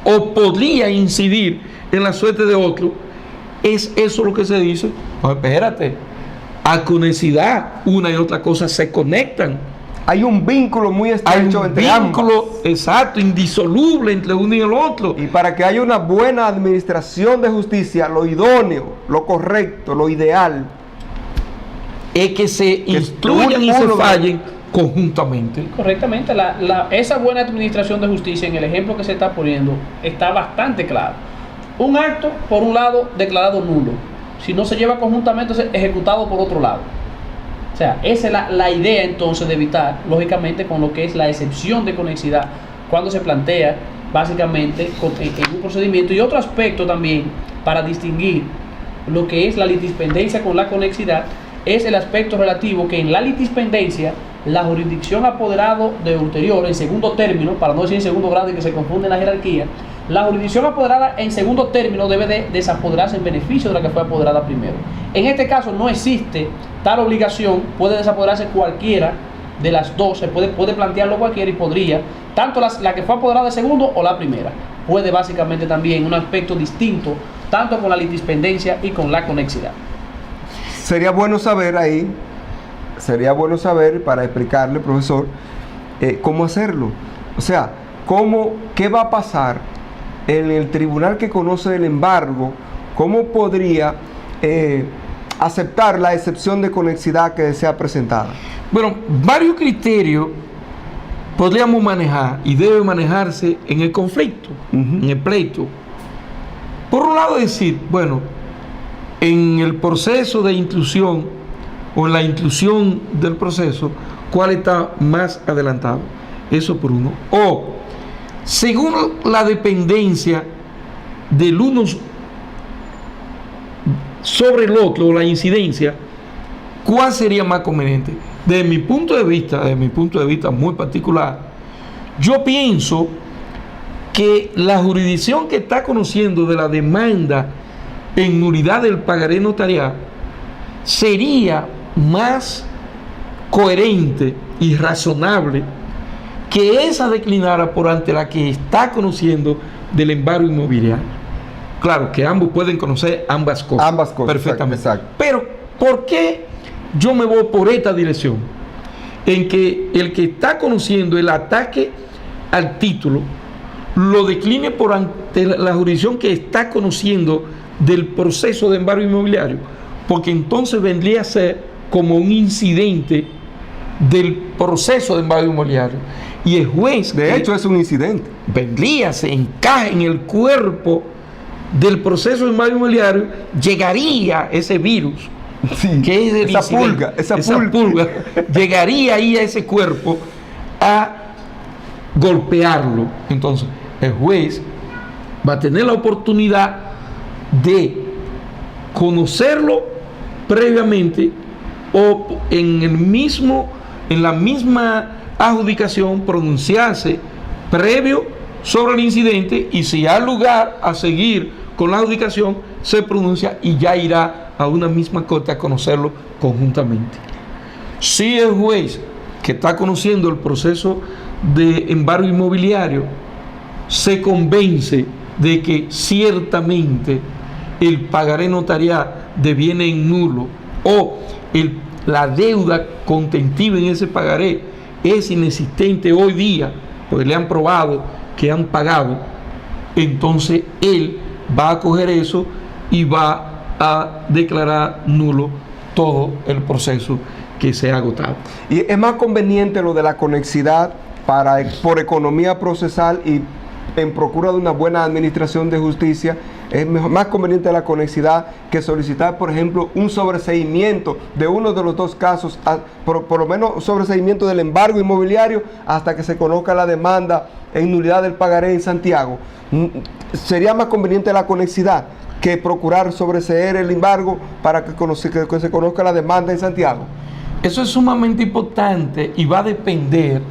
o podría incidir en la suerte de otro, es eso lo que se dice. No, espérate, a conexidad, una y otra cosa se conectan. Hay un vínculo muy estrecho entre ambos. Hay un vínculo exacto, indisoluble entre uno y el otro. Y para que haya una buena administración de justicia, lo idóneo, lo correcto, lo ideal, es que se instruyan y se fallen conjuntamente. Correctamente, esa buena administración de justicia, en el ejemplo que se está poniendo, está bastante claro. Un acto, por un lado, declarado nulo. Si no se lleva conjuntamente, es ejecutado por otro lado. O sea, esa es la idea entonces de evitar, lógicamente, con lo que es la excepción de conexidad, cuando se plantea básicamente en un procedimiento. Y otro aspecto también para distinguir lo que es la litispendencia con la conexidad es el aspecto relativo que en la litispendencia la jurisdicción apoderado de ulterior, en segundo término, para no decir en segundo grado y que se confunde la jerarquía, la jurisdicción apoderada en segundo término debe de desapoderarse en beneficio de la que fue apoderada primero. En este caso no existe tal obligación, puede desapoderarse cualquiera de las dos, se puede plantearlo cualquiera y podría, tanto la que fue apoderada de segundo o la primera, puede básicamente también un aspecto distinto, tanto con la litispendencia y con la conexidad. Sería bueno saber ahí, para explicarle, profesor, cómo hacerlo. O sea, qué va a pasar en el tribunal que conoce el embargo, cómo podría aceptar la excepción de conexidad que sea presentada. Bueno, varios criterios podríamos manejar y debe manejarse en el conflicto, en el pleito. Por un lado decir, bueno, en el proceso de inclusión o en la inclusión del proceso, ¿cuál está más adelantado? Eso por uno. O, según la dependencia del uno sobre el otro, o la incidencia, ¿cuál sería más conveniente? Desde mi punto de vista muy particular, yo pienso que la jurisdicción que está conociendo de la demanda en nulidad del pagaré notarial sería más coherente y razonable que esa declinara por ante la que está conociendo del embargo inmobiliario. Claro que ambos pueden conocer ambas cosas perfectamente. Exacto. Pero ¿por qué yo me voy por esta dirección? En que el que está conociendo el ataque al título lo decline por ante la jurisdicción que está conociendo del proceso de embargo inmobiliario, porque entonces vendría a ser como un incidente del proceso de embargo inmobiliario. Y el juez, de hecho, es un incidente. vendría, se encaja en el cuerpo del proceso de embargo inmobiliario, llegaría ese virus, Sí, que es el esa incidente, pulga, pulga, llegaría ahí a ese cuerpo a golpearlo. Entonces, el juez va a tener la oportunidad de conocerlo previamente o en la misma adjudicación pronunciarse previo sobre el incidente, y si hay lugar a seguir con la adjudicación, se pronuncia y ya irá a una misma corte a conocerlo conjuntamente. Si el juez que está conociendo el proceso de embargo inmobiliario se convence de que ciertamente el pagaré notarial de bienes nulo o la deuda contentiva en ese pagaré es inexistente hoy día, porque le han probado que han pagado, entonces él va a coger eso y va a declarar nulo todo el proceso que se ha agotado. Y es más conveniente lo de la conexidad por economía procesal y en procura de una buena administración de justicia. Es más conveniente la conexidad que solicitar, por ejemplo, un sobreseimiento de uno de los dos casos, por lo menos sobreseimiento del embargo inmobiliario hasta que se conozca la demanda en nulidad del pagaré en Santiago. Sería más conveniente la conexidad que procurar sobreseer el embargo para que se conozca la demanda en Santiago. Eso es sumamente importante y va a depender,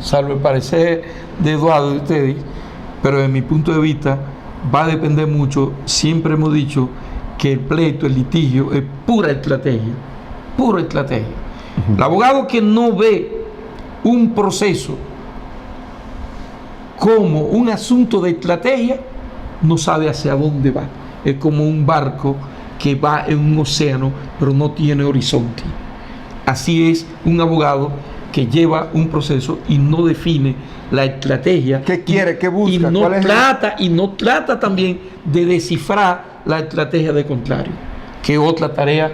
salvo el parecer de Eduardo y de ustedes, pero desde mi punto de vista va a depender mucho. Siempre hemos dicho que el pleito, el litigio es pura estrategia, pura estrategia. El abogado que no ve un proceso como un asunto de estrategia no sabe hacia dónde va. Es como un barco que va en un océano pero no tiene horizonte. Así es un abogado que lleva un proceso y no define la estrategia. ¿Qué quiere? ¿Qué busca? Y no trata también de descifrar la estrategia de contrario, que es otra tarea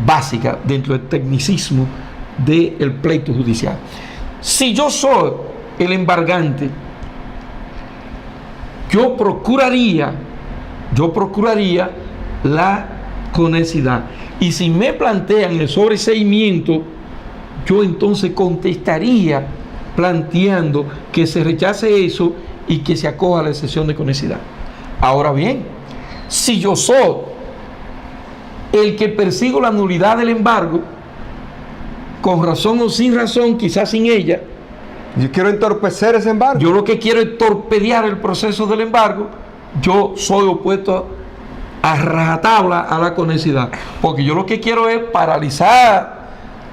básica dentro del tecnicismo del pleito judicial. Si yo soy el embargante, yo procuraría la conexidad. Y si me plantean el sobreseimiento, yo entonces contestaría planteando que se rechace eso y que se acoja a la excepción de conexidad. Ahora bien, si yo soy el que persigo la nulidad del embargo, con razón o sin razón, quizás sin ella, yo quiero entorpecer ese embargo. Yo lo que quiero es torpedear el proceso del embargo. Yo soy opuesto a rajatabla a la conexidad, porque yo lo que quiero es paralizar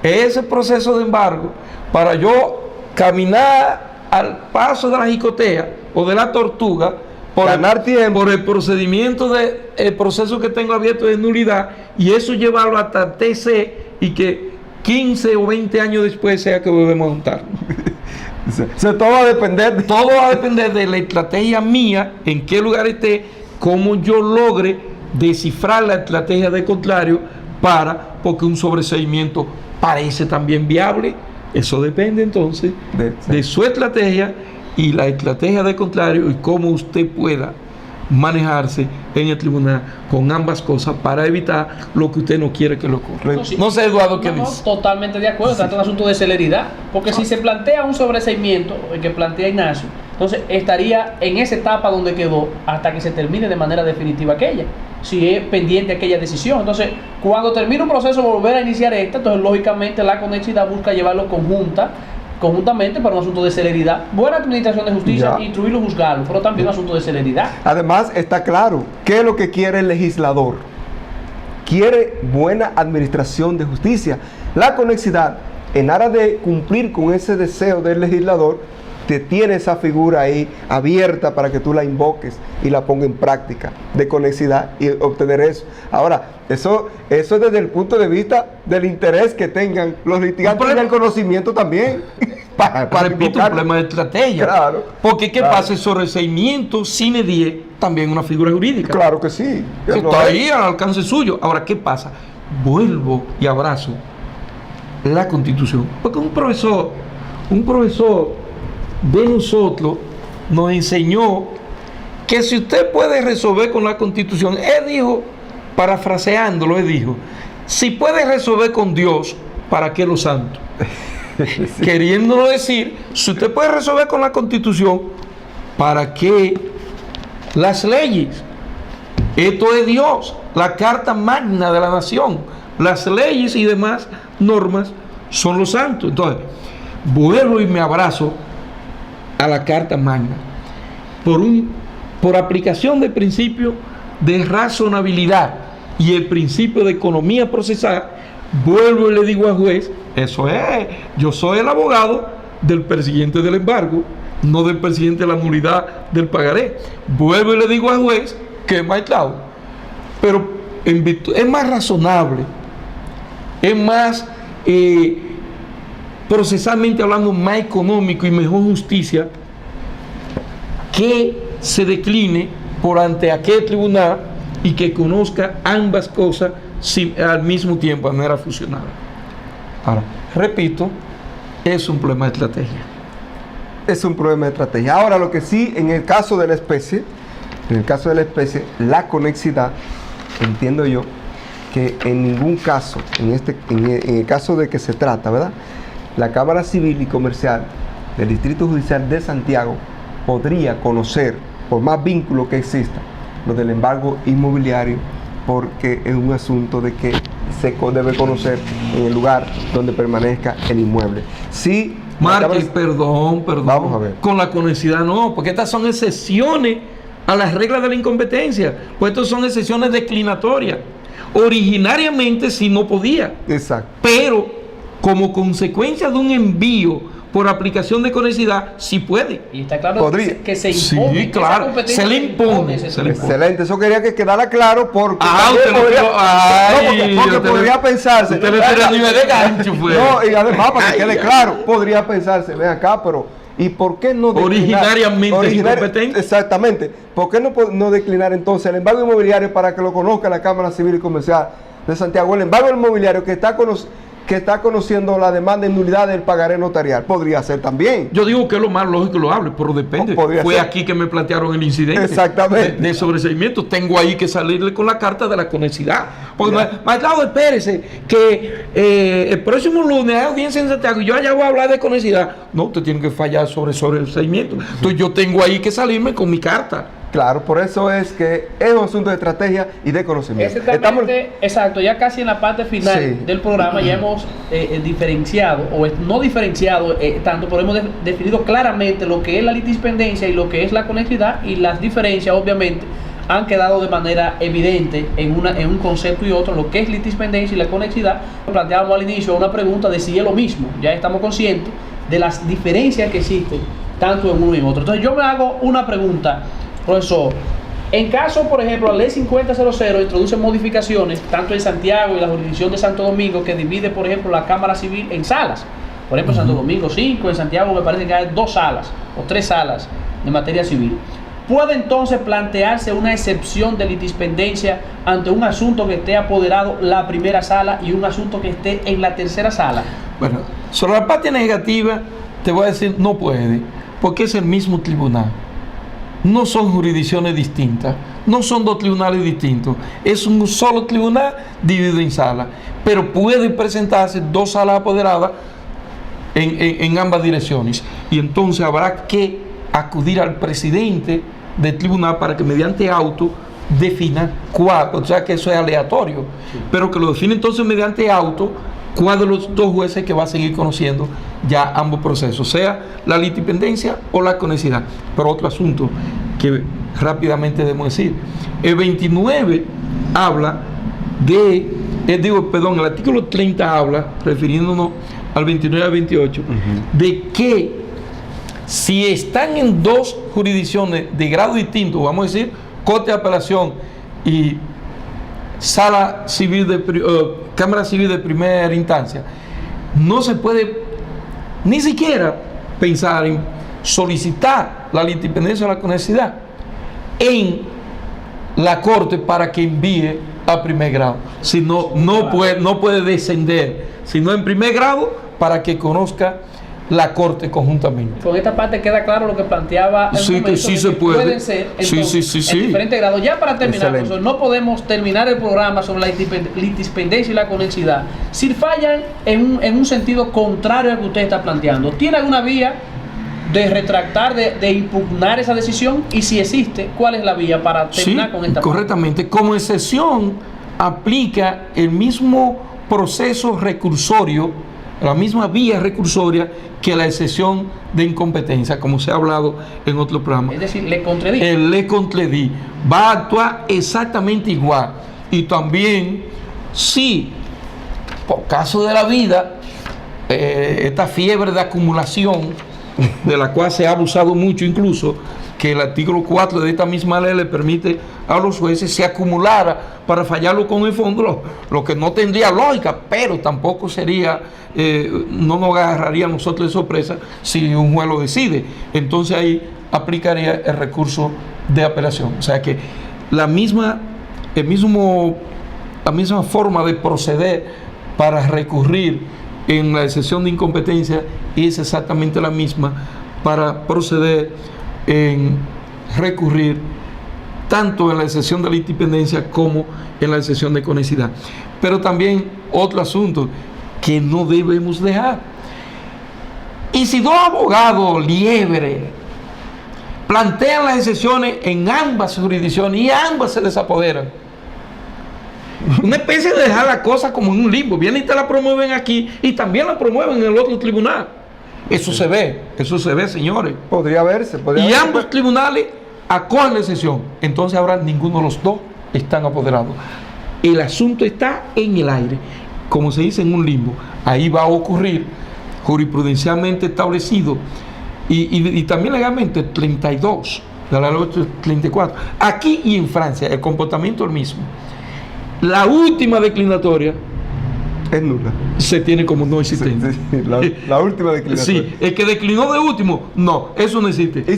ese proceso de embargo para yo caminar al paso de la jicotea o de la tortuga por el procedimiento el proceso que tengo abierto de nulidad, y eso llevarlo hasta TC y que 15 o 20 años después sea que volvemos a juntarnos. Todo va a depender de la estrategia mía, en qué lugar esté, cómo yo logre descifrar la estrategia de contrario porque un sobreseimiento parece también viable. Eso depende entonces de su estrategia y la estrategia de contrario, y cómo usted pueda manejarse en el tribunal con ambas cosas para evitar lo que usted no quiere que le ocurra. No sé, Eduardo, ¿qué dice? Totalmente de acuerdo. Se trata de un asunto de celeridad, porque si se plantea un sobreseimiento, el que plantea Ignacio, entonces estaría en esa etapa donde quedó hasta que se termine de manera definitiva aquella, si es pendiente aquella decisión. Entonces, cuando termine un proceso, volver a iniciar esta, entonces lógicamente la conexidad busca llevarlo conjuntamente para un asunto de celeridad, buena administración de justicia, instruirlo, juzgarlo, pero también un asunto de celeridad. Además, está claro qué es lo que quiere el legislador. Quiere buena administración de justicia. La conexidad, en aras de cumplir con ese deseo del legislador, te tiene esa figura ahí abierta para que tú la invoques y la pongas en práctica de conexidad y obtener eso. Ahora, eso es desde el punto de vista del interés que tengan los litigantes y el conocimiento también. repito, un invocar. problema de estrategia. Claro. Porque ¿qué Claro. pasa? El sobreseimiento sine die también una figura jurídica. Claro que sí. Que Lo está es. ahí al alcance suyo. Ahora, ¿qué pasa? Vuelvo y abrazo la Constitución. Porque un profesor de nosotros nos enseñó que si usted puede resolver con la Constitución, él dijo, parafraseándolo, él dijo, si puede resolver con Dios, ¿para qué los santos? Sí. Queriéndolo decir, si usted puede resolver con la Constitución, ¿para qué las leyes? Esto es Dios, la carta magna de la nación. Las leyes y demás normas son los santos. Entonces, vuelvo y me abrazo a la carta magna por aplicación del principio de razonabilidad y el principio de economía procesal. Vuelvo y le digo al juez, eso es, yo soy el abogado del presidente del embargo, no del presidente de la nulidad del pagaré. Vuelvo y le digo al juez que es más claro, pero es más razonable, es más procesalmente hablando, más económico y mejor justicia que se decline por ante aquel tribunal y que conozca ambas cosas al mismo tiempo de manera fusionada. Ahora, repito, es un problema de estrategia. Es un problema de estrategia. Ahora, lo que sí, en el caso de la especie, la conexidad, entiendo yo que en ningún caso, en el caso de que se trata, ¿verdad? La Cámara Civil y Comercial del Distrito Judicial de Santiago podría conocer, por más vínculo que exista, lo del embargo inmobiliario, porque es un asunto de que se debe conocer en el lugar donde permanezca el inmueble. Sí, Márquez, perdón. Vamos a ver. Con la conexidad no, porque estas son excepciones a las reglas de la incompetencia. Pues estas son excepciones declinatorias. Originariamente sí no podía. Exacto. Pero como consecuencia de un envío por aplicación de conexidad, sí puede. Y está claro Podría. que se impone. Sí, claro. Esa competencia Se le impone. ese Se le tipo. Excelente, eso quería que quedara claro porque Usted lo tiró. Ay, porque usted podría le- pensarse. usted le tiró a nivel de gancho, pues. No, y además para que Ay, quede ay. claro, podría pensarse, ven acá, pero ¿y por qué no declinar? Originariamente incompetente. Exactamente. ¿Por qué no declinar entonces el embargo inmobiliario para que lo conozca la Cámara Civil y Comercial de Santiago? El embargo inmobiliario que está conociendo la demanda de nulidad del pagaré notarial. Podría ser también. Yo digo que es lo más lógico lo hable, pero depende. Podría Fue ser. aquí que me plantearon el incidente. Exactamente. De sobreseimiento. Tengo ahí que salirle con la carta de la conexidad. Porque Ya. Maestrado, espérese, que el próximo lunes hay audiencia en Santiago y yo allá voy a hablar de conexidad. No, usted tiene que fallar sobre sobreseimiento. Entonces yo tengo ahí que salirme con mi carta. Claro, por eso es que es un asunto de estrategia y de conocimiento. Exactamente, exacto, ya casi en la parte final Sí. del programa ya hemos diferenciado, no diferenciado tanto, pero hemos definido claramente lo que es la litispendencia y lo que es la conexidad, y las diferencias obviamente han quedado de manera evidente en un concepto y otro, lo que es litispendencia y la conexidad. Planteábamos al inicio una pregunta de si es lo mismo, ya estamos conscientes de las diferencias que existen tanto en uno y en otro. Entonces yo me hago una pregunta, profesor. En caso, por ejemplo, la ley 5000 introduce modificaciones tanto en Santiago y la jurisdicción de Santo Domingo, que divide, por ejemplo, la Cámara Civil en salas. Por ejemplo, en Santo Domingo 5, en Santiago me parece que hay 2 salas o 3 salas de materia civil. ¿Puede entonces plantearse una excepción de litispendencia ante un asunto que esté apoderado la primera sala y un asunto que esté en la tercera sala? Bueno, sobre la parte negativa, te voy a decir, no puede, porque es el mismo tribunal. No son jurisdicciones distintas, no son 2 tribunales distintos, es un solo tribunal dividido en salas, pero puede presentarse 2 salas apoderadas en ambas direcciones, y entonces habrá que acudir al presidente del tribunal para que mediante auto defina cuál, o sea que eso es aleatorio, pero que lo define entonces mediante auto cuál de los 2 jueces que va a seguir conociendo ya ambos procesos, sea la litipendencia o la conexidad. Pero otro asunto que rápidamente debemos decir, el 29 habla de, el artículo 30 habla, refiriéndonos al 29 al 28, de que si están en 2 jurisdicciones de grado distinto, vamos a decir, Corte de Apelación y Sala Civil Cámara Civil de primera instancia, no se puede ni siquiera pensar en solicitar la litipendencia de la conexidad en la Corte para que envíe a primer grado. Si no, no puede descender, sino en primer grado para que conozca la Corte conjuntamente. Con esta parte queda claro lo que planteaba el Sí, que sí se puede. Pueden ser Sí. en diferentes grados. Ya para terminar, Excelente. profesor, no podemos terminar el programa sobre la litispendencia y la conexidad si fallan en un sentido contrario al que usted está planteando. ¿Tiene alguna vía de retractar, de impugnar esa decisión? Y si existe, ¿cuál es la vía para terminar con esta correctamente. Como excepción, aplica el mismo proceso recursorio, la misma vía recursoria que la excepción de incompetencia, como se ha hablado en otro programa. Es decir, le contradice. El le contredí va a actuar exactamente igual. Y también, si por caso de la vida, esta fiebre de acumulación, de la cual se ha abusado mucho, incluso que el artículo 4 de esta misma ley le permite a los jueces se acumulara para fallarlo con el fondo, lo que no tendría lógica, pero tampoco sería, no nos agarraría a nosotros de sorpresa si un juez lo decide. Entonces ahí aplicaría el recurso de apelación. O sea que la misma forma de proceder para recurrir en la excepción de incompetencia es exactamente la misma para proceder en recurrir tanto en la excepción de la independencia como en la excepción de conexidad. Pero también otro asunto que no debemos dejar. Y si dos abogados liebres plantean las excepciones en ambas jurisdicciones y ambas se desapoderan, una especie de dejar la cosa como en un limbo. Vienen y te la promueven aquí y también la promueven en el otro tribunal. Eso se ve, señores. Podría verse. Y ambos tribunales acogen la excepción. Entonces ahora ninguno de los dos están apoderados. El asunto está en el aire, como se dice, en un limbo. Ahí va a ocurrir, jurisprudencialmente establecido y también legalmente, 32 de la ley 34. Aquí y en Francia el comportamiento es el mismo. La última declinatoria es nula. se tiene como no existente. Sí, la última declinatoria. Sí, el que declinó de último, no, eso no existe. ¿Y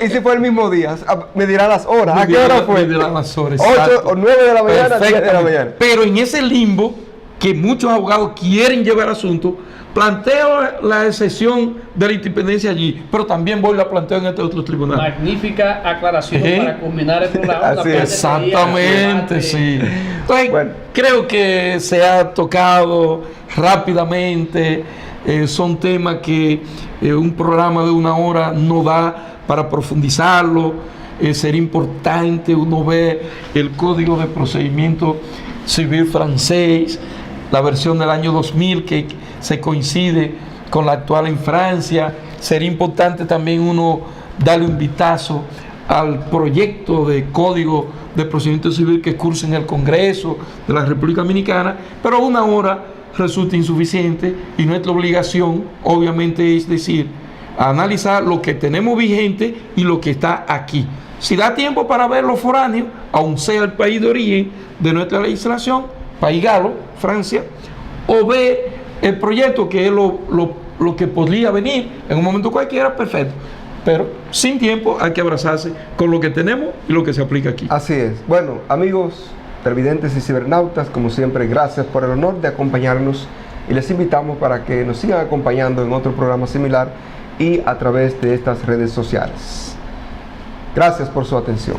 si fue el mismo día? Me dirá las horas. ¿A qué hora fue? Me dirán las horas. 8 o 9 de la mañana, 10 de la mañana. Pero en ese limbo que muchos abogados quieren llevar asunto, planteo la excepción de la independencia allí, pero también voy a la planteo en este otro tribunal. Magnífica aclaración para culminar el programa. Así es. Exactamente, sí. Entonces, Bueno. creo que se ha tocado rápidamente. Son temas que un programa de 1 hora no da para profundizarlo. Sería importante uno ver el Código de Procedimiento Civil francés, la versión del año 2000 que se coincide con la actual en Francia. Sería importante también uno darle un vistazo al proyecto de Código de Procedimiento Civil que cursa en el Congreso de la República Dominicana, pero 1 hora resulta insuficiente y nuestra obligación obviamente es decir, analizar lo que tenemos vigente y lo que está aquí. Si da tiempo para ver los foráneos, aun sea el país de origen de nuestra legislación, país galo, Francia, o ver el proyecto que es lo que podría venir en un momento cualquiera, perfecto. Pero sin tiempo hay que abrazarse con lo que tenemos y lo que se aplica aquí. Así es. Bueno, amigos televidentes y cibernautas, como siempre, gracias por el honor de acompañarnos y les invitamos para que nos sigan acompañando en otro programa similar y a través de estas redes sociales. Gracias por su atención.